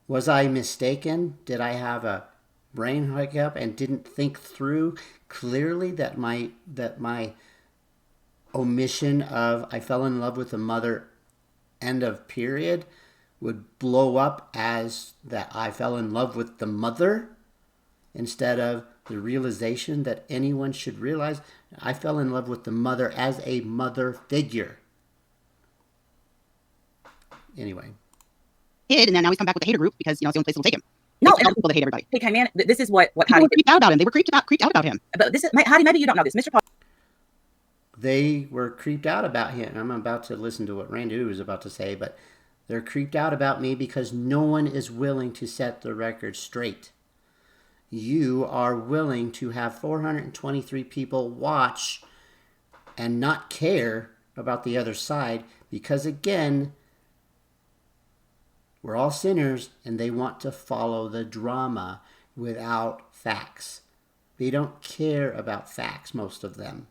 Speaker 1: Was I mistaken? Did I have a brain hiccup and didn't think through clearly that my omission of I fell in love with the mother, end of period, would blow up as that I fell in love with the mother instead of the realization that anyone should realize I fell in love with the mother as a mother figure. Anyway.
Speaker 2: hid, and then now he's come back with the hater group because it's the only place that'll take him.
Speaker 3: No,
Speaker 2: It's people that hate everybody.
Speaker 3: he came in. This is what
Speaker 2: People
Speaker 3: Heidi
Speaker 2: were creeped out about him. They were creeped out about him.
Speaker 3: But this is Heidi. Maybe you don't know this, Mr. Paul.
Speaker 1: They were creeped out about him. I'm about to listen to what Randu was about to say, but they're creeped out about me because no one is willing to set the record straight. You are willing to have 423 people watch and not care about the other side because, again, we're all sinners and they want to follow the drama without facts. They don't care about facts, most of them.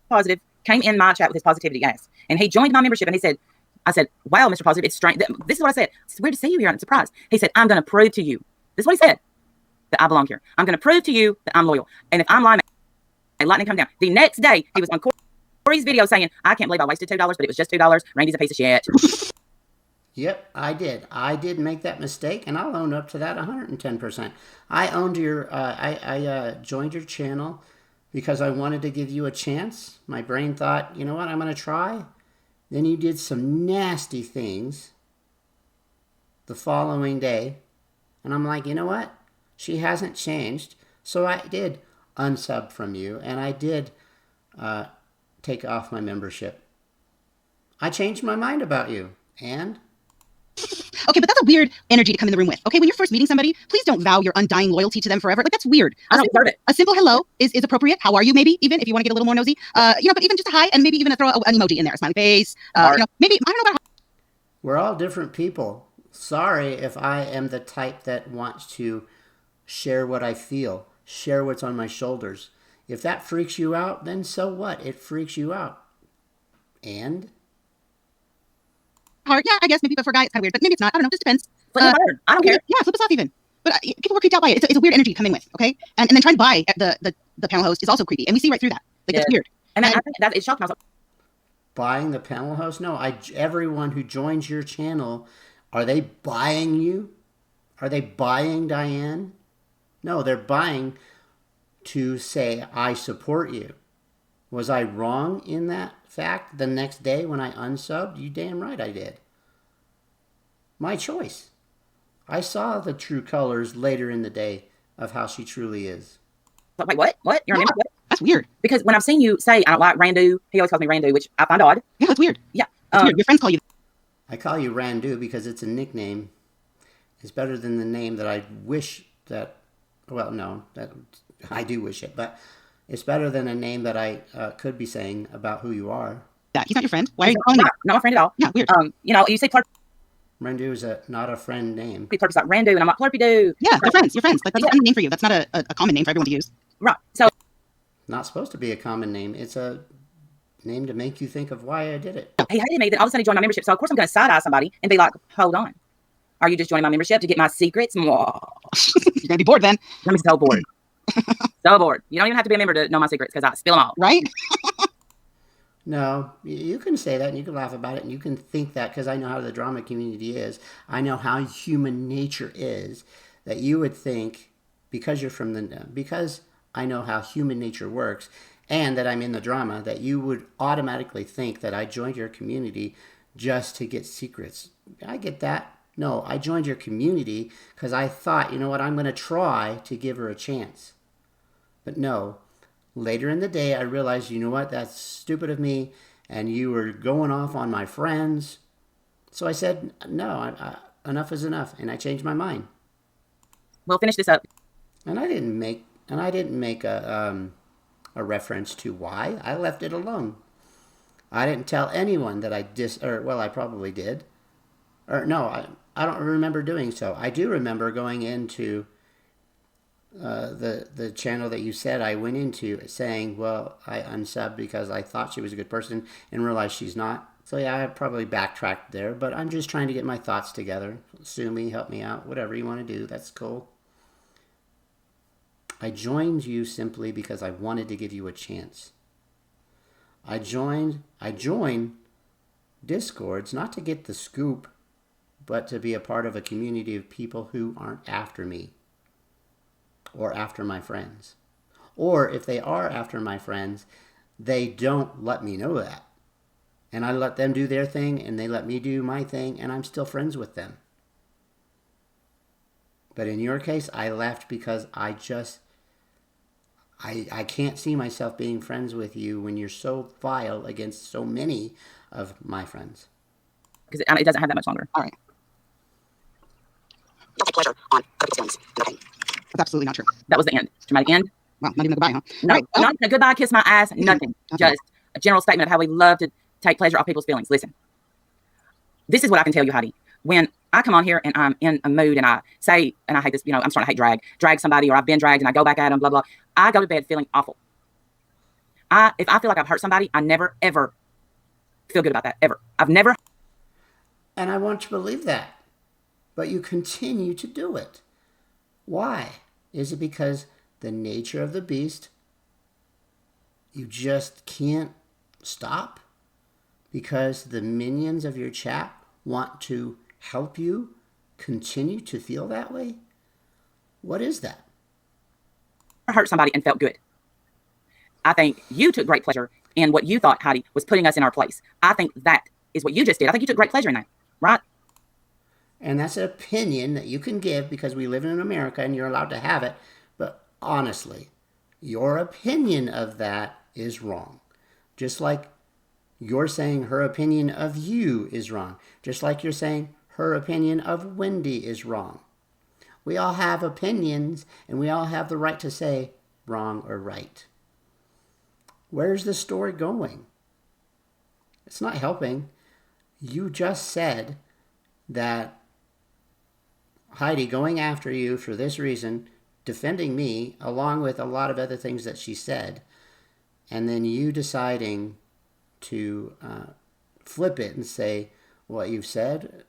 Speaker 3: Positive came in my chat with his positivity gas, and he joined my membership, and he said, I said, wow, Mr. Positive, it's strange. This is what I said. It's weird to see you here. I'm surprised. He said, I'm going to prove to you. This is what he said, that I belong here. I'm going to prove to you that I'm loyal. And if I'm lying, a lightning come down. The next day, he was on Corey's video saying, I can't believe I wasted $2, but it was just $2. Randy's a piece of shit.
Speaker 1: Yep, I did. I did make that mistake, and I'll own up to that 110%. I owned your, I joined your channel because I wanted to give you a chance. My brain thought, you know what, I'm going to try. Then you did some nasty things the following day. And I'm like, you know what? She hasn't changed. So I did unsub from you. And I did take off my membership. I changed my mind about you. And?
Speaker 2: Okay, but that's a weird energy to come in the room with. Okay, when you're first meeting somebody, please don't vow your undying loyalty to them forever. Like, that's weird.
Speaker 3: I don't deserve it.
Speaker 2: A simple hello is appropriate. How are you, maybe, even if you want to get a little more nosy. But even just a hi, and maybe even throw an emoji in there, a smiley face. Maybe, I don't know about how.
Speaker 1: We're all different people. Sorry if I am the type that wants to share what I feel, share what's on my shoulders. If that freaks you out, then so what? It freaks you out. And?
Speaker 2: Hard. Yeah, I guess maybe, but for a guy, it's kind of weird. But maybe it's not. I don't know. Just depends.
Speaker 3: Flip I don't care.
Speaker 2: Yeah, flip us off even. But people were creeped out by it. It's a weird energy to come in with, okay? And then trying to buy the panel host is also creepy. And we see right through that. Like,
Speaker 3: Yeah.
Speaker 2: That's weird.
Speaker 3: And I think that it shocked myself.
Speaker 1: Buying the panel host? No, everyone who joins your channel, are they buying you? Are they buying Diane? No, they're buying to say, I support you. Was I wrong in that fact the next day when I unsubbed? You damn right I did. My choice. I saw the true colors later in the day of how she truly is.
Speaker 3: But wait, what? You're a member? What?
Speaker 2: That's weird.
Speaker 3: Because when I've seen you say, I don't like Randu, he always calls me Randu, which I find odd.
Speaker 2: Yeah, that's weird.
Speaker 3: Yeah.
Speaker 2: That's weird. Your friends call you.
Speaker 1: I call you Randu because it's a nickname. It's better than the name that I wish that, well, no, that I do wish it, but it's better than a name that I could be saying about who you are.
Speaker 2: That. He's not your friend. Why are you calling him?
Speaker 3: Not my friend at all.
Speaker 2: Yeah, weird.
Speaker 3: You say Plurpy
Speaker 1: Randu is not a friend name.
Speaker 3: Plurpy's like Randu, and I'm like Plurpy Doo.
Speaker 2: Yeah, they're friends. You're friends. Like, that's a friendly name for you. That's not a common name for everyone to use.
Speaker 3: Right. So
Speaker 1: Not supposed to be a common name. It's a name to make you think of why I did it.
Speaker 3: he hated me. Then all of a sudden he joined my membership. So of course I'm going to side eye somebody and be like, hold on. Are you just joining my membership to get my secrets?
Speaker 2: You're gonna be bored then.
Speaker 3: I'm so bored. So bored. You don't even have to be a member to know my secrets because I spill them all.
Speaker 2: Right?
Speaker 1: No, you can say that and you can laugh about it and you can think that because I know how the drama community is. I know how human nature is, that you would think because I know how human nature works and that I'm in the drama, that you would automatically think that I joined your community just to get secrets. I get that. No, I joined your community because I thought, you know what, I'm going to try to give her a chance. But no, later in the day, I realized, you know what, that's stupid of me, and you were going off on my friends. So I said, no, enough is enough, and I changed my mind.
Speaker 3: We'll finish this up.
Speaker 1: And I didn't make a reference to why. I left it alone. I didn't tell anyone that I I probably did. Or no, I don't remember doing so. I do remember going into the channel that you said I went into saying, well, I unsubbed because I thought she was a good person and realized she's not. So yeah, I probably backtracked there, but I'm just trying to get my thoughts together. Sue me, help me out, whatever you want to do, that's cool. I joined you simply because I wanted to give you a chance. I joined Discords not to get the scoop, but to be a part of a community of people who aren't after me or after my friends. Or if they are after my friends, they don't let me know that. And I let them do their thing, and they let me do my thing, and I'm still friends with them. But in your case, I left because I can't see myself being friends with you when you're so vile against so many of my friends.
Speaker 3: Because it doesn't have that much longer.
Speaker 2: All right.
Speaker 4: Don't take pleasure on other people's feelings and their pain.
Speaker 2: That's absolutely not true.
Speaker 3: That was the end. Dramatic end.
Speaker 2: Wow, not even a goodbye, huh?
Speaker 3: No,
Speaker 2: All right. Well,
Speaker 3: not a goodbye, kiss my ass, nothing.
Speaker 2: Okay.
Speaker 3: Just a general statement of how we love to take pleasure off people's feelings. Listen, this is what I can tell you, Heidi. When I come on here and I'm in a mood and I say, and I hate this, I'm starting to hate drag somebody, or I've been dragged and I go back at them, blah, blah. I go to bed feeling awful. If I feel like I've hurt somebody, I never, ever feel good about that, ever. I've never.
Speaker 1: And I want to believe that. But you continue to do it. Why? Is it because the nature of the beast, you just can't stop? Because the minions of your chat want to help you continue to feel that way? What is that?
Speaker 3: Hurt somebody and felt good. I think you took great pleasure in what you thought, Heidi, was putting us in our place. I think that is what you just did. I think you took great pleasure in that, right?
Speaker 1: And that's an opinion that you can give because we live in America and you're allowed to have it. But honestly, your opinion of that is wrong. Just like you're saying her opinion of you is wrong. Just like you're saying her opinion of Wendy is wrong. We all have opinions and we all have the right to say wrong or right. Where's the story going? It's not helping. You just said that Heidi going after you for this reason, defending me, along with a lot of other things that she said, and then you deciding to flip it and say, what you've said,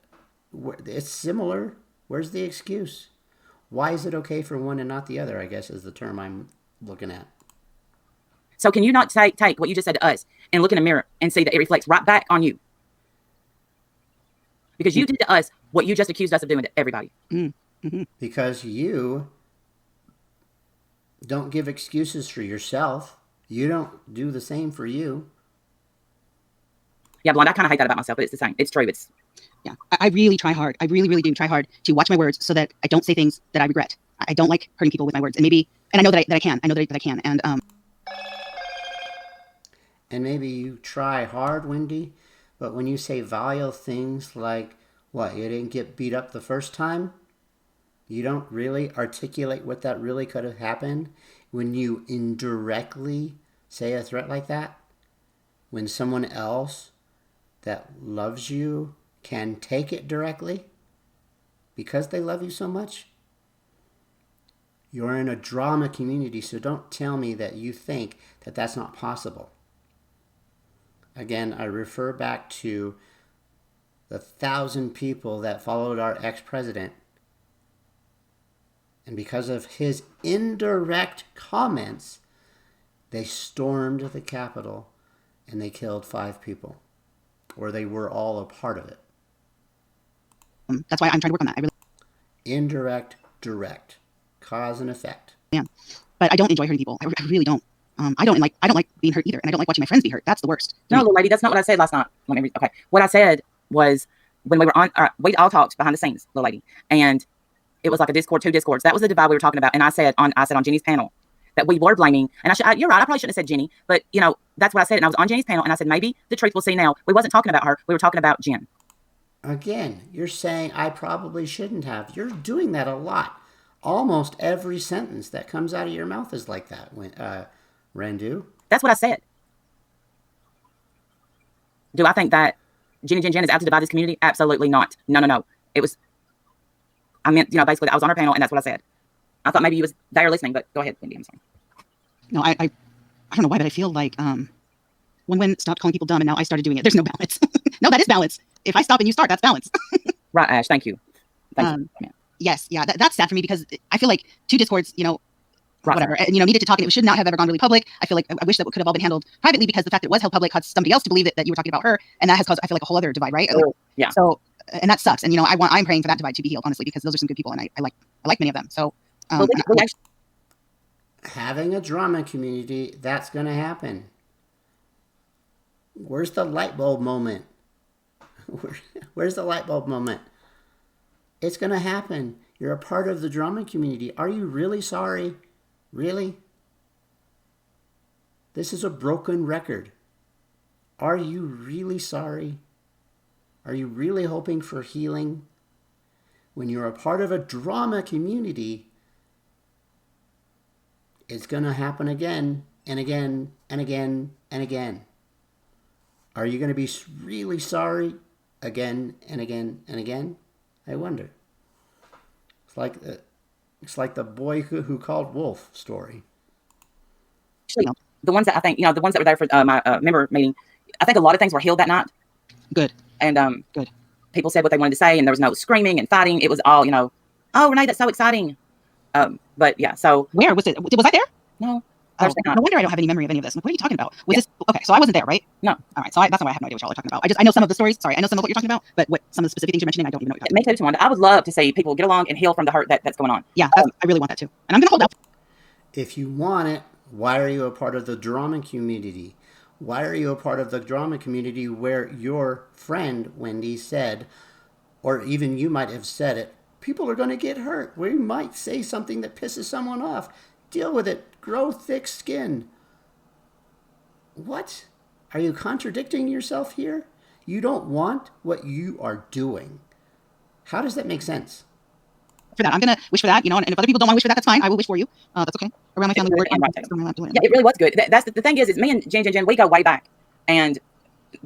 Speaker 1: it's similar. Where's the excuse? Why is it okay for one and not the other, I guess is the term I'm looking at.
Speaker 3: So can you not take what you just said to us and look in the mirror and see that it reflects right back on you? Because you did to us what you just accused us of doing to everybody.
Speaker 2: Mm-hmm.
Speaker 1: Because you don't give excuses for yourself. You don't do the same for you.
Speaker 3: Yeah, Blonde, I kind of hate that about myself, but it's the same. It's true.
Speaker 2: Yeah, I really try hard. I really, really do try hard to watch my words so that I don't say things that I regret. I don't like hurting people with my words. And I know that I can. I know that I can.
Speaker 1: And maybe you try hard, Wendy, but when you say vile things like, what, you didn't get beat up the first time? You don't really articulate what that really could have happened when you indirectly say a threat like that? When someone else that loves you can take it directly because they love you so much? You're in a drama community, so don't tell me that you think that that's not possible. Again, I refer back to the 1,000 people that followed our ex-president. And because of his indirect comments, they stormed the Capitol and they killed 5 people. Or they were all a part of it.
Speaker 2: That's why I'm trying to work on that.
Speaker 1: Indirect, direct. Cause and effect.
Speaker 2: Yeah. But I don't enjoy hurting people. I really don't. I don't like being hurt either. And I don't like watching my friends be hurt. That's the worst.
Speaker 3: No, little lady, that's not what I said last night. Okay. What I said was when we were on, we all talked behind the scenes, little lady. And it was like a Discord, 2 Discords. That was the divide we were talking about. And I said on Jenny's panel that we were blaming, and you're right, I probably shouldn't have said Jenny, but that's what I said. And I was on Jenny's panel and I said, maybe the truth we'll see now. We wasn't talking about her. We were talking about Jen.
Speaker 1: Again, you're saying I probably shouldn't have. You're doing that a lot. Almost every sentence that comes out of your mouth is like that, Randu.
Speaker 3: That's what I said. Do I think that Jen is out to divide this community? Absolutely not. No. It was, basically I was on her panel and that's what I said. I thought maybe you was there listening, but go ahead, Wendy, I'm sorry.
Speaker 2: No, I don't know why, but I feel like when Gwen stopped calling people dumb and now I started doing it, there's no balance. No, that is balance. If I stop and you start, that's balance.
Speaker 3: Right, Ash, thank you. Thank you.
Speaker 2: Yes, yeah, that's sad for me because I feel like 2 Discords,
Speaker 3: Right.
Speaker 2: whatever, needed to talk, and it should not have ever gone really public. I feel like I wish that could have all been handled privately because the fact that it was held public caused somebody else to believe that you were talking about her, and that has caused, I feel like, a whole other divide, right?
Speaker 3: Yeah.
Speaker 2: So, and that sucks. And I'm praying for that divide to be healed, honestly, because those are some good people, and I like many of them. So,
Speaker 1: having a drama community, that's going to happen. Where's the light bulb moment? Where's the light bulb moment? It's going to happen. You're a part of the drama community. Are you really sorry? Really? This is a broken record. Are you really sorry? Are you really hoping for healing? When you're a part of a drama community, it's going to happen again and again and again and again. Are you going to be really sorry again and again and again? I wonder. It's like the boy who called wolf story.
Speaker 3: Actually, the ones that I think, the ones that were there for my member meeting, I think a lot of things were healed that night.
Speaker 2: Good.
Speaker 3: And
Speaker 2: Good.
Speaker 3: People said what they wanted to say, and there was no screaming and fighting. It was all, oh, Renee, that's so exciting. But yeah, so.
Speaker 2: Where was it? Was I there?
Speaker 3: No.
Speaker 2: Oh, no wonder I don't have any memory of any of this. What are you talking about? Was this okay? So I wasn't there, right?
Speaker 3: No.
Speaker 2: All right. So that's why I have no idea what y'all are talking about. I know some of the stories. Sorry, I know some of what you're talking about, but what some of the specific things you're mentioning, I don't even know what you're talking
Speaker 3: about. Me too, Tawanda. I would love to see people get along and heal from the hurt that's going on.
Speaker 2: Yeah, I really want that too, and I'm gonna hold out.
Speaker 1: If you want it, why are you a part of the drama community? Why are you a part of the drama community where your friend Wendy said, or even you might have said it, people are going to get hurt. We might say something that pisses someone off. Deal with it. Grow thick skin. What? Are you contradicting yourself here? You don't want what you are doing. How does that make sense?
Speaker 2: For that, I'm going to wish for that, and if other people don't want to wish for that, that's fine. I will wish for you. That's okay. Around my family.
Speaker 3: Yeah, it really was good. That's the thing is me and Jen, we go way back. And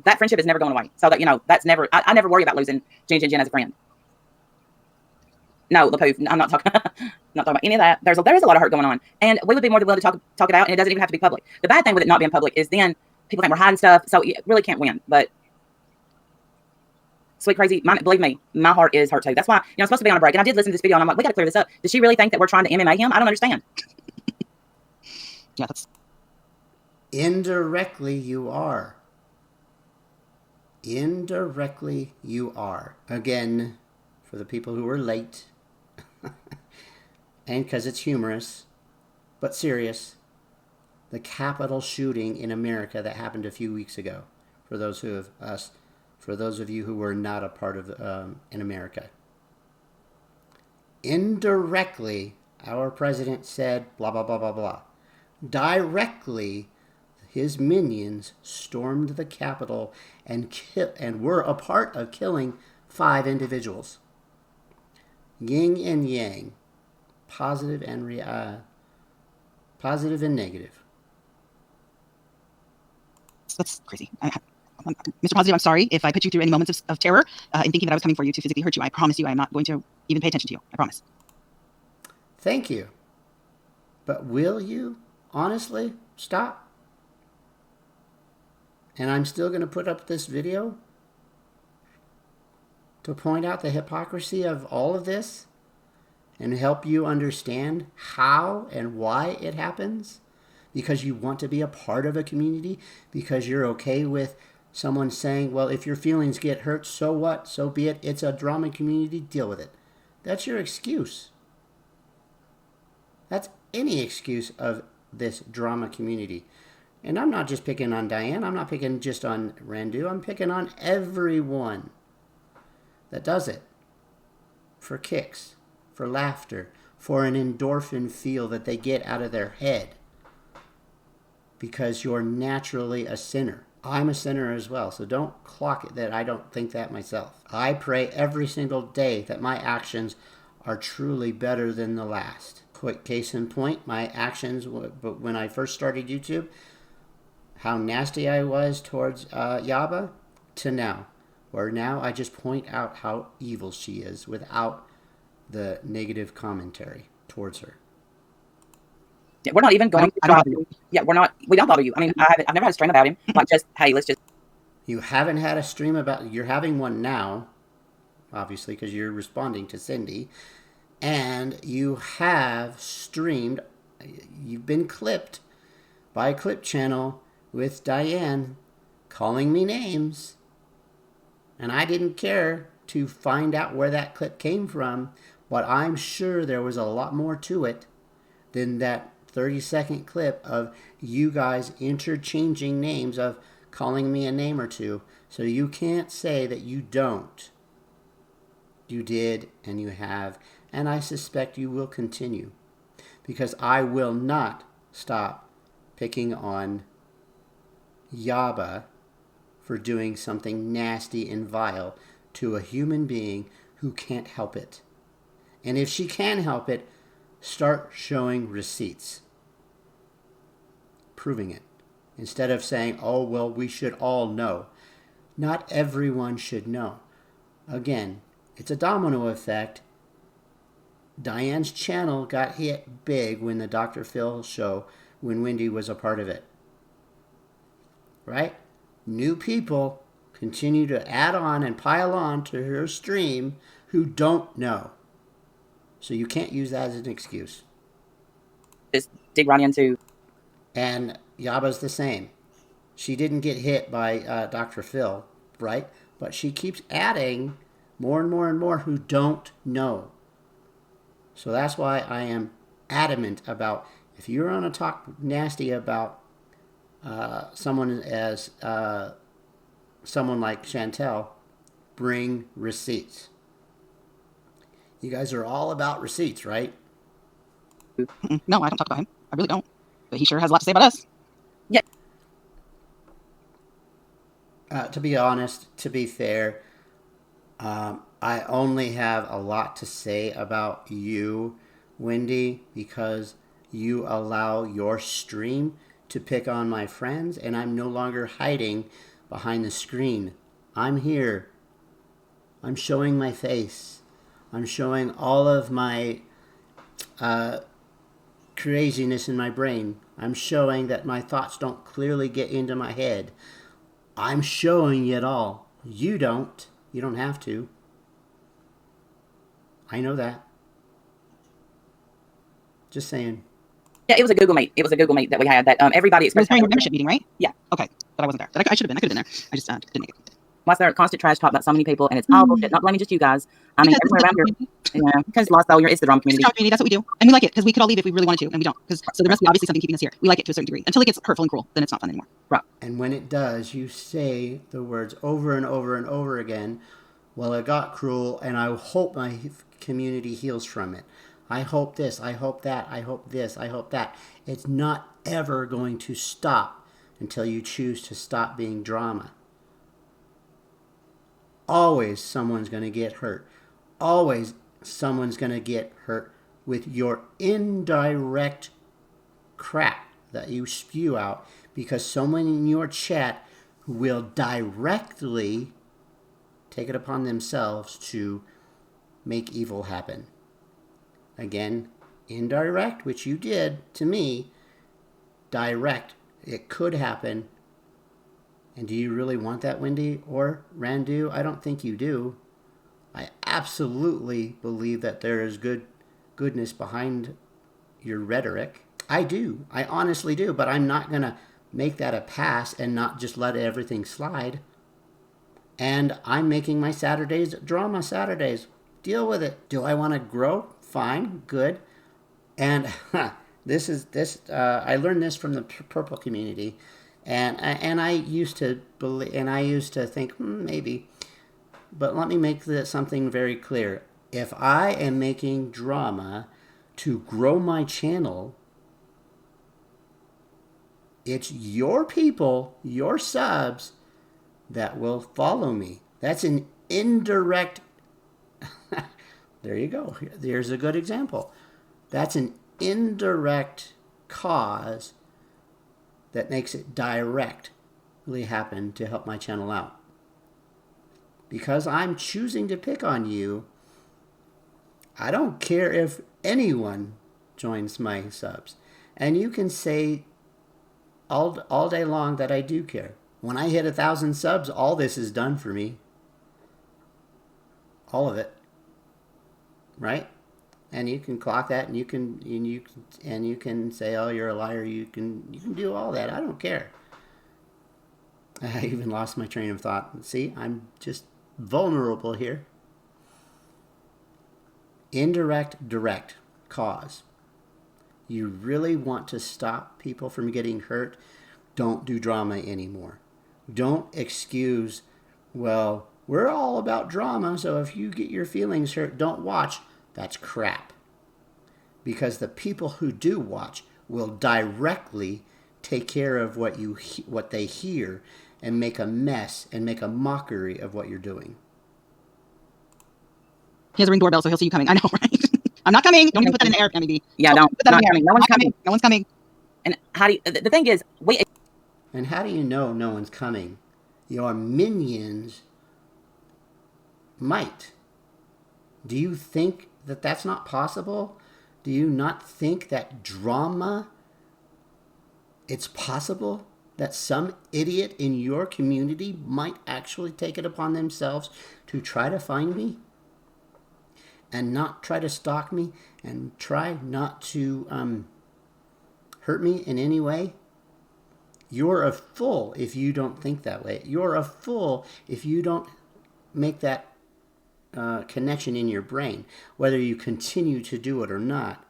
Speaker 3: that friendship is never going away. So that, that's never, I never worry about losing Jen as a friend. No, LaPoof, I'm not talking about any of that. There is a lot of hurt going on, and we would be more than willing to talk it out, and it doesn't even have to be public. The bad thing with it not being public is then people think we're hiding stuff, so you really can't win. But sweet crazy, believe me, my heart is hurt too. That's why I'm supposed to be on a break, and I did listen to this video, and I'm like, we got to clear this up. Does she really think that we're trying to MMA him? I don't understand.
Speaker 2: Yeah, that's
Speaker 1: indirectly you are. Indirectly you are. Again, for the people who were late. And because it's humorous, but serious, the Capitol shooting in America that happened a few weeks ago. For those of you who were not a part of in America, indirectly, our president said blah blah blah blah blah. Directly, his minions stormed the Capitol and were a part of killing 5 individuals. Yin and yang, positive and negative.
Speaker 2: That's crazy. Mr. Positive, I'm sorry if I put you through any moments of terror in thinking that I was coming for you to physically hurt you. I promise you I am not going to even pay attention to you. I promise.
Speaker 1: Thank you. But will you honestly stop? And I'm still going to put up this video to point out the hypocrisy of all of this and help you understand how and why it happens, because you want to be a part of a community, because you're okay with someone saying, well, if your feelings get hurt, so what? So be it. It's a drama community. Deal with it. That's your excuse. That's any excuse of this drama community. And I'm not just picking on Diane. I'm not picking just on Randu. I'm picking on everyone that does it for kicks, for laughter, for an endorphin feel that they get out of their head, because you're naturally a sinner. I'm a sinner as well, so don't clock it that I don't think that myself. I pray every single day that my actions are truly better than the last. Quick case in point, my actions when I first started YouTube, how nasty I was towards Yaba, to now. Where now I just point out how evil she is without the negative commentary towards her.
Speaker 3: Yeah, we're not even going to bother you. Yeah, we don't bother you. I mean, I've never had a stream about him. Like, just, hey, let's just.
Speaker 1: You haven't had a stream about, you're having one now, obviously, because you're responding to Cindy. And you have streamed, you've been clipped by a clip channel with Diane calling me names. And I didn't care to find out where that clip came from, but I'm sure there was a lot more to it than that 30-second clip of you guys interchanging names of calling me a name or two. So you can't say that you don't. You did and you have, and I suspect you will continue, because I will not stop picking on Yaba for doing something nasty and vile to a human being who can't help it. And if she can help it, start showing receipts, proving it, instead of saying, oh, well, we should all know. Not everyone should know. Again, it's a domino effect. Diane's channel got hit big when the Dr. Phil show, when Wendy was a part of it. Right? New people continue to add on and pile on to her stream who don't know. So you can't use that as an excuse.
Speaker 3: Just dig right into.
Speaker 1: And Yaba's the same. She didn't get hit by Dr. Phil, right? But she keeps adding more and more and more who don't know. So that's why I am adamant about, if you're going to talk nasty about someone as someone like Chantel, bring receipts. You guys are all about receipts, right?
Speaker 2: No, I don't talk about him. I really don't. But he sure has a lot to say about us.
Speaker 3: Yeah.
Speaker 1: To be honest, to be fair, I only have a lot to say about you, Wendy, because you allow your stream to pick on my friends, and I'm no longer hiding behind the screen. I'm here. I'm showing my face. I'm showing all of my craziness in my brain. I'm showing that my thoughts don't clearly get into my head. I'm showing it all. You don't. You don't have to. I know that. Just saying.
Speaker 3: Yeah, it was a Google Meet. It was a Google Meet that we had that everybody
Speaker 2: It was
Speaker 3: expressed.
Speaker 2: during your membership meeting, right?
Speaker 3: Yeah.
Speaker 2: Okay. But I wasn't there. But I should have been. I could have been there. I just didn't make it.
Speaker 3: Why is there constant trash talk about so many people, and it's all bullshit? Not blaming just you guys. I mean,
Speaker 2: Because
Speaker 3: everyone around here. Yeah, because Lost Soul, it's the drum
Speaker 2: It's
Speaker 3: community.
Speaker 2: the community. That's what we do. And we like it because we could all leave if we really wanted to, and we don't. So there must be obviously something keeping us here. We like it to a certain degree. Until it gets hurtful and cruel, then it's not fun anymore.
Speaker 3: Right.
Speaker 1: And when it does, you say the words over and over and over again, well, it got cruel, and I hope my community heals from it. I hope this, I hope that, I hope this, I hope that. It's not ever going to stop until you choose to stop being drama. Always someone's going to get hurt. Always someone's going to get hurt with your indirect crap that you spew out, because someone in your chat will directly take it upon themselves to make evil happen. Again, indirect, which you did to me. Direct, it could happen. And do you really want that, Wendy or Randu? I don't think you do. I absolutely believe that there is goodness behind your rhetoric. I do. I honestly do. But I'm not going to make that a pass and not just let everything slide. And I'm making my Saturdays drama Saturdays. Deal with it. Do I want to grow? Fine. Good. And I learned this from the purple community. And I used to believe, and I used to think, maybe. But let me make something very clear. If I am making drama to grow my channel, it's your people, your subs, that will follow me. That's an indirect. There you go. There's a good example. That's an indirect cause that makes it directly happen to help my channel out. Because I'm choosing to pick on you, I don't care if anyone joins my subs. And you can say all day long that I do care. When I hit 1,000 subs, all this is done for me. All of it. Right? And you can clock that, and you can say, "Oh, you're a liar." You can do all that. I don't care. I even lost my train of thought. See, I'm just vulnerable here. Indirect, direct cause. You really want to stop people from getting hurt? Don't do drama anymore. Don't excuse, well, we're all about drama, so if you get your feelings hurt, don't watch. That's crap. Because the people who do watch will directly take care of what they hear and make a mess and make a mockery of what you're doing.
Speaker 2: He has a ring doorbell, so he'll see you coming. I know, right? I'm not coming. Don't even put that in the air, Pammy B.
Speaker 3: Yeah, don't.
Speaker 2: Put that in
Speaker 3: Not
Speaker 2: the air.
Speaker 3: coming. No one's coming.
Speaker 2: No one's coming.
Speaker 3: And how do you, the thing is,
Speaker 1: And how do you know no one's coming? Your minions might. Do you think that that's not possible? Do you not think that drama, it's possible that some idiot in your community might actually take it upon themselves to try to find me and not try to stalk me and try not to hurt me in any way? You're a fool if you don't think that way. You're a fool if you don't make that connection in your brain, whether you continue to do it or not.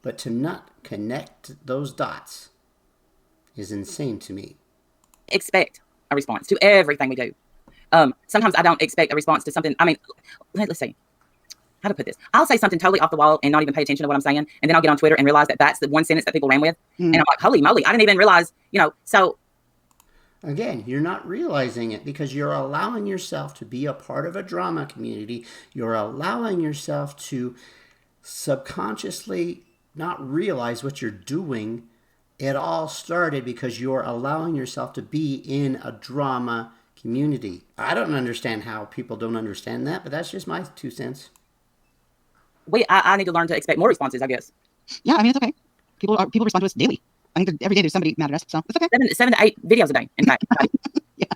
Speaker 1: But to not connect those dots is insane to me.
Speaker 3: expect a response to everything we do. Sometimes I don't expect a response to something. I mean, let's see how to put this. I'll say something totally off the wall and not even pay attention to what I'm saying. And then I'll get on Twitter and realize that that's the one sentence that people ran with. And I'm like, holy moly, I didn't even realize, so.
Speaker 1: Again, you're not realizing it because you're allowing yourself to be a part of a drama community. You're allowing yourself to subconsciously not realize what you're doing. It all started because you're allowing yourself to be in a drama community. I don't understand how people don't understand that, but that's just my 2 cents.
Speaker 3: I need to learn to expect more responses, I guess.
Speaker 2: Yeah, I mean, it's okay. People respond to us daily. I think every day there's somebody mad at us, so it's okay.
Speaker 3: 7 to 8 videos a day, in fact.
Speaker 2: Yeah,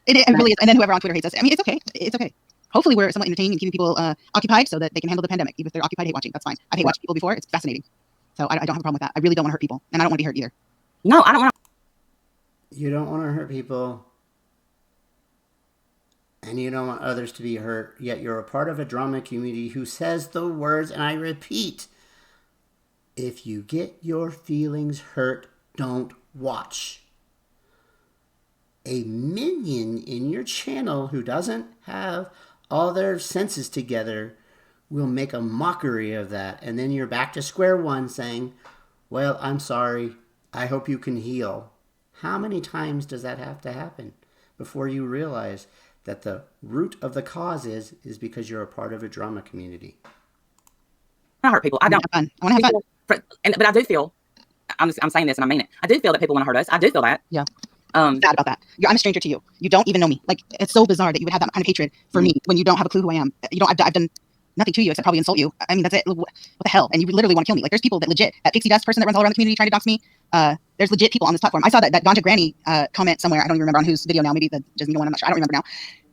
Speaker 2: it really is. And then whoever on Twitter hates us. I mean, it's okay. It's okay. Hopefully we're somewhat entertaining and keeping people occupied so that they can handle the pandemic. Even if they're occupied hate watching, that's fine. I've hate watched people before. It's fascinating. So I don't have a problem with that. I really don't want to hurt people, and I don't want to be hurt either.
Speaker 3: No, I don't want to.
Speaker 1: You don't want to hurt people, and you don't want others to be hurt, yet you're a part of a drama community who says the words, and I repeat, if you get your feelings hurt, don't watch. A minion in your channel who doesn't have all their senses together will make a mockery of that, and then you're back to square one saying, well, I'm sorry, I hope you can heal. How many times does that have to happen before you realize that the root of the cause is because you're a part of a drama community?
Speaker 3: I hurt people. I don't.
Speaker 2: I want to have fun.
Speaker 3: But I do feel, I'm saying this and I mean it. I do feel that people want to hurt us. I do feel that.
Speaker 2: Yeah. Sad about that. I'm a stranger to you. You don't even know me. Like, it's so bizarre that you would have that kind of hatred for me when you don't have a clue who I am. I've done nothing to you except probably insult you. I mean, that's it. What the hell? And you literally want to kill me. Like, there's people that legit, that pixie dust person that runs all around the community trying to dox me. There's legit people on this platform. I saw that Ganja Granny comment somewhere. I don't even remember on whose video now. Maybe the Jasmine one. I'm not sure. I don't remember now.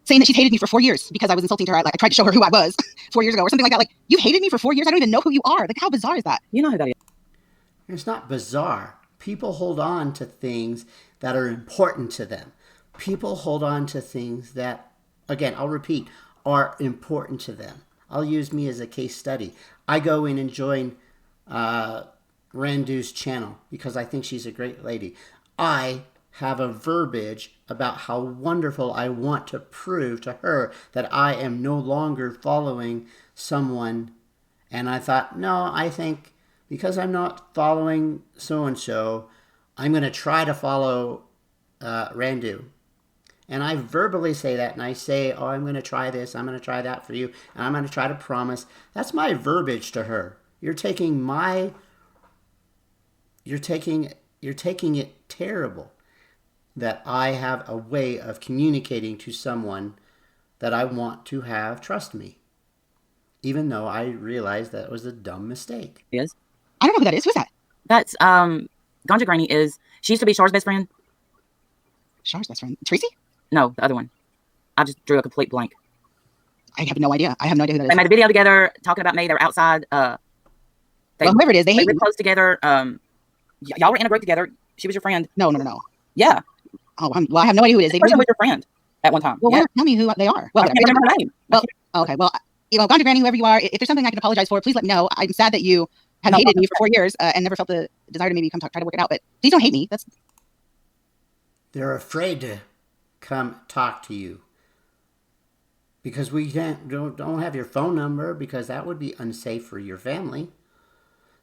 Speaker 2: Saying that she's hated me for 4 years because I was insulting her. Like, I tried to show her who I was 4 years ago or something like that. Like, you hated me for 4 years. I don't even know who you are. Like, how bizarre is that?
Speaker 3: You know who that is.
Speaker 1: It's not bizarre. People hold on to things that are important to them. People hold on to things that, again, I'll repeat, are important to them. I'll use me as a case study. I go in and join Randu's channel because I think she's a great lady. I have a verbiage about how wonderful I want to prove to her that I am no longer following someone. And I thought, no, I think because I'm not following so-and-so, I'm going to try to follow Randu. And I verbally say that, and I say, oh, I'm going to try this, I'm going to try that for you, and I'm going to try to promise. That's my verbiage to her. You're taking it terrible that I have a way of communicating to someone that I want to have trust me, even though I realized that was a dumb mistake.
Speaker 3: Is?
Speaker 2: I don't know who that is. Who's that?
Speaker 3: That's Ganja Granny she used to be Char's best friend.
Speaker 2: Char's best friend. Tracy?
Speaker 3: No, the other one. I just drew a complete blank.
Speaker 2: I have no idea. I have no idea who that is.
Speaker 3: They made a video together talking about me. They were outside.
Speaker 2: Whoever it is, they hate
Speaker 3: were
Speaker 2: me.
Speaker 3: close together. Y'all were in a group together. She was your friend.
Speaker 2: No.
Speaker 3: Yeah.
Speaker 2: Oh, well, I have no idea who it is.
Speaker 3: This person was your friend at one time.
Speaker 2: Well,
Speaker 3: Yeah.
Speaker 2: tell me who they are. Well,
Speaker 3: I can't remember her name.
Speaker 2: Well, okay. Well, Ganja Granny, whoever you are, if there's something I can apologize for, please let me know. I'm sad that you have hated me for 4 years and never felt the desire to maybe come try to work it out. But please don't hate me.
Speaker 1: They're afraid to come talk to you. Because we don't have your phone number, because that would be unsafe for your family.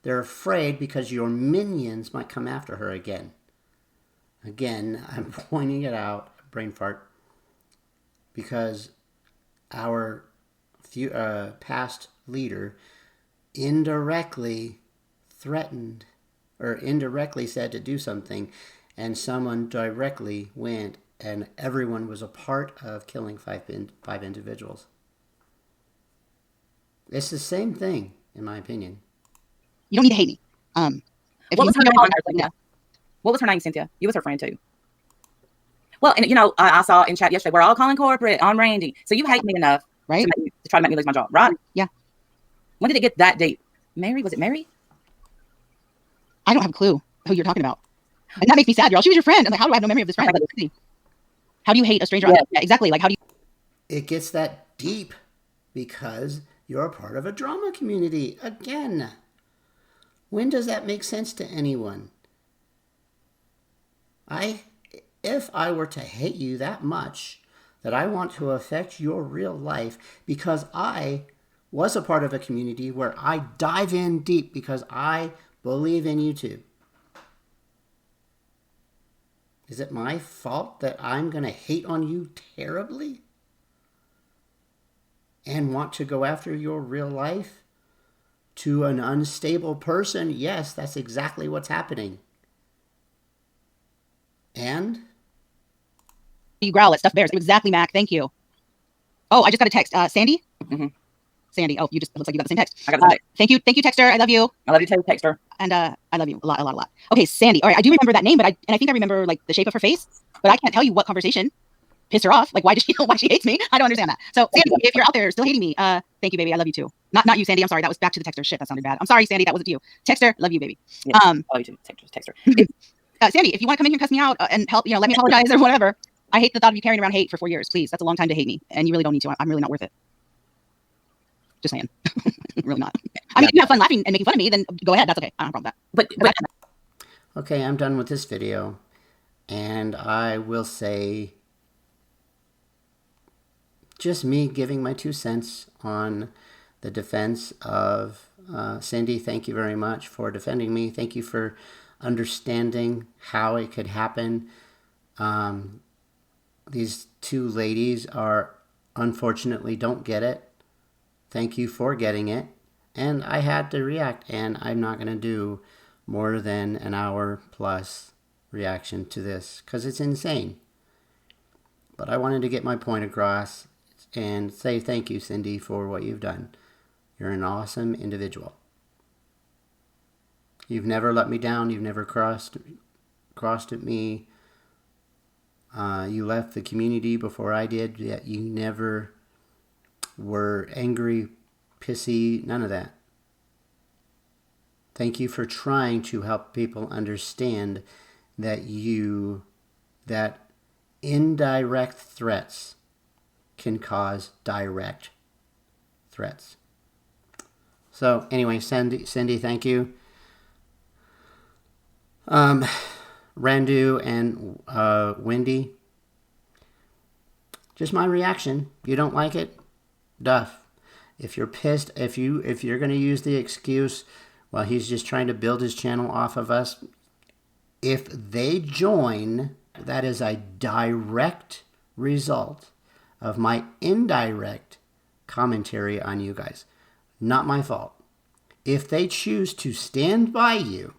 Speaker 1: They're afraid because your minions might come after her again. Again, I'm pointing it out, brain fart, because our past leader indirectly threatened or indirectly said to do something, and someone directly went, and everyone was a part of killing five individuals. It's the same thing, in my opinion.
Speaker 2: You don't need to hate me.
Speaker 3: What was her name? What was her name, Cynthia? You was her friend too. Well, and I saw in chat yesterday, we're all calling corporate on Randy. So you hate me enough,
Speaker 2: right,
Speaker 3: to try to make me lose my job, right?
Speaker 2: Yeah.
Speaker 3: When did it get that deep? Mary? Was it Mary?
Speaker 2: I don't have a clue who you're talking about. And that makes me sad, y'all. She was your friend. I'm like, how do I have no memory of this friend? Like, how do you hate a stranger? Yeah, exactly. Like, how do you?
Speaker 1: It gets that deep because you're a part of a drama community. Again, when does that make sense to anyone? If I were to hate you that much that I want to affect your real life because I was a part of a community where I dive in deep because I believe in you too. Is it my fault that I'm going to hate on you terribly and want to go after your real life to an unstable person? Yes, that's exactly what's happening. And?
Speaker 2: You growl at stuffed bears. Exactly, Mac. Thank you. Oh, I just got a text. Sandy?
Speaker 3: Mm-hmm.
Speaker 2: Sandy. Oh, it looks like you got the same text.
Speaker 3: I got the text.
Speaker 2: Thank you, texter. I love you.
Speaker 3: I love you too, texter.
Speaker 2: And I love you a lot. Okay, Sandy. All right, I do remember that name, but I think I remember like the shape of her face, but I can't tell you what conversation pissed her off. Like, why she hates me? I don't understand that. So, Sandy, if you're out there still hating me, thank you, baby. I love you too. Not you, Sandy. I'm sorry. That was back to the texter. Shit, that sounded bad. I'm sorry, Sandy. That wasn't you. Texter, love you, baby.
Speaker 3: Yeah, I love you too, texter.
Speaker 2: Sandy, if you want to come in here and cuss me out and help, let me apologize or whatever. I hate the thought of you carrying around hate for 4 years. Please, that's a long time to hate me, and you really don't need to. I'm really not worth it. Just saying. Really not. I mean, if you have fun laughing and making fun of me, then go ahead. That's okay. I don't have a problem with that.
Speaker 3: But
Speaker 1: okay, I'm done with this video, and I will say just me giving my 2 cents on the defense of Cindy. Thank you very much for defending me. Thank you for understanding how it could happen. These 2 ladies unfortunately don't get it. Thank you for getting it. And I had to react, and I'm not going to do more than an hour plus reaction to this because it's insane. But I wanted to get my point across and say thank you, Cindy, for what you've done. You're an awesome individual. You've never let me down. You've never crossed at me. You left the community before I did, yet you never were angry, pissy, none of that. Thank you for trying to help people understand that indirect threats can cause direct threats. So anyway, Cindy, thank you. Randu and Wendy, just my reaction. You don't like it? Duff. If you're pissed, if you're going to use the excuse, well, he's just trying to build his channel off of us. If they join, that is a direct result of my indirect commentary on you guys. Not my fault. If they choose to stand by you,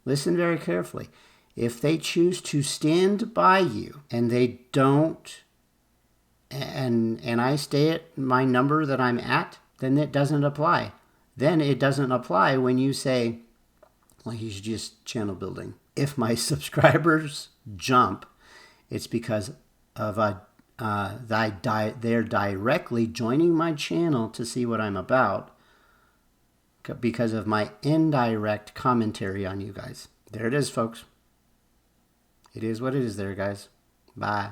Speaker 1: listen very carefully. If they choose to stand by you and they don't, and I stay at my number that I'm at, then it doesn't apply. Then it doesn't apply when you say, well, he's just channel building. If my subscribers jump, it's because of they're directly joining my channel to see what I'm about because of my indirect commentary on you guys. There it is, folks. It is what it is there, guys. Bye.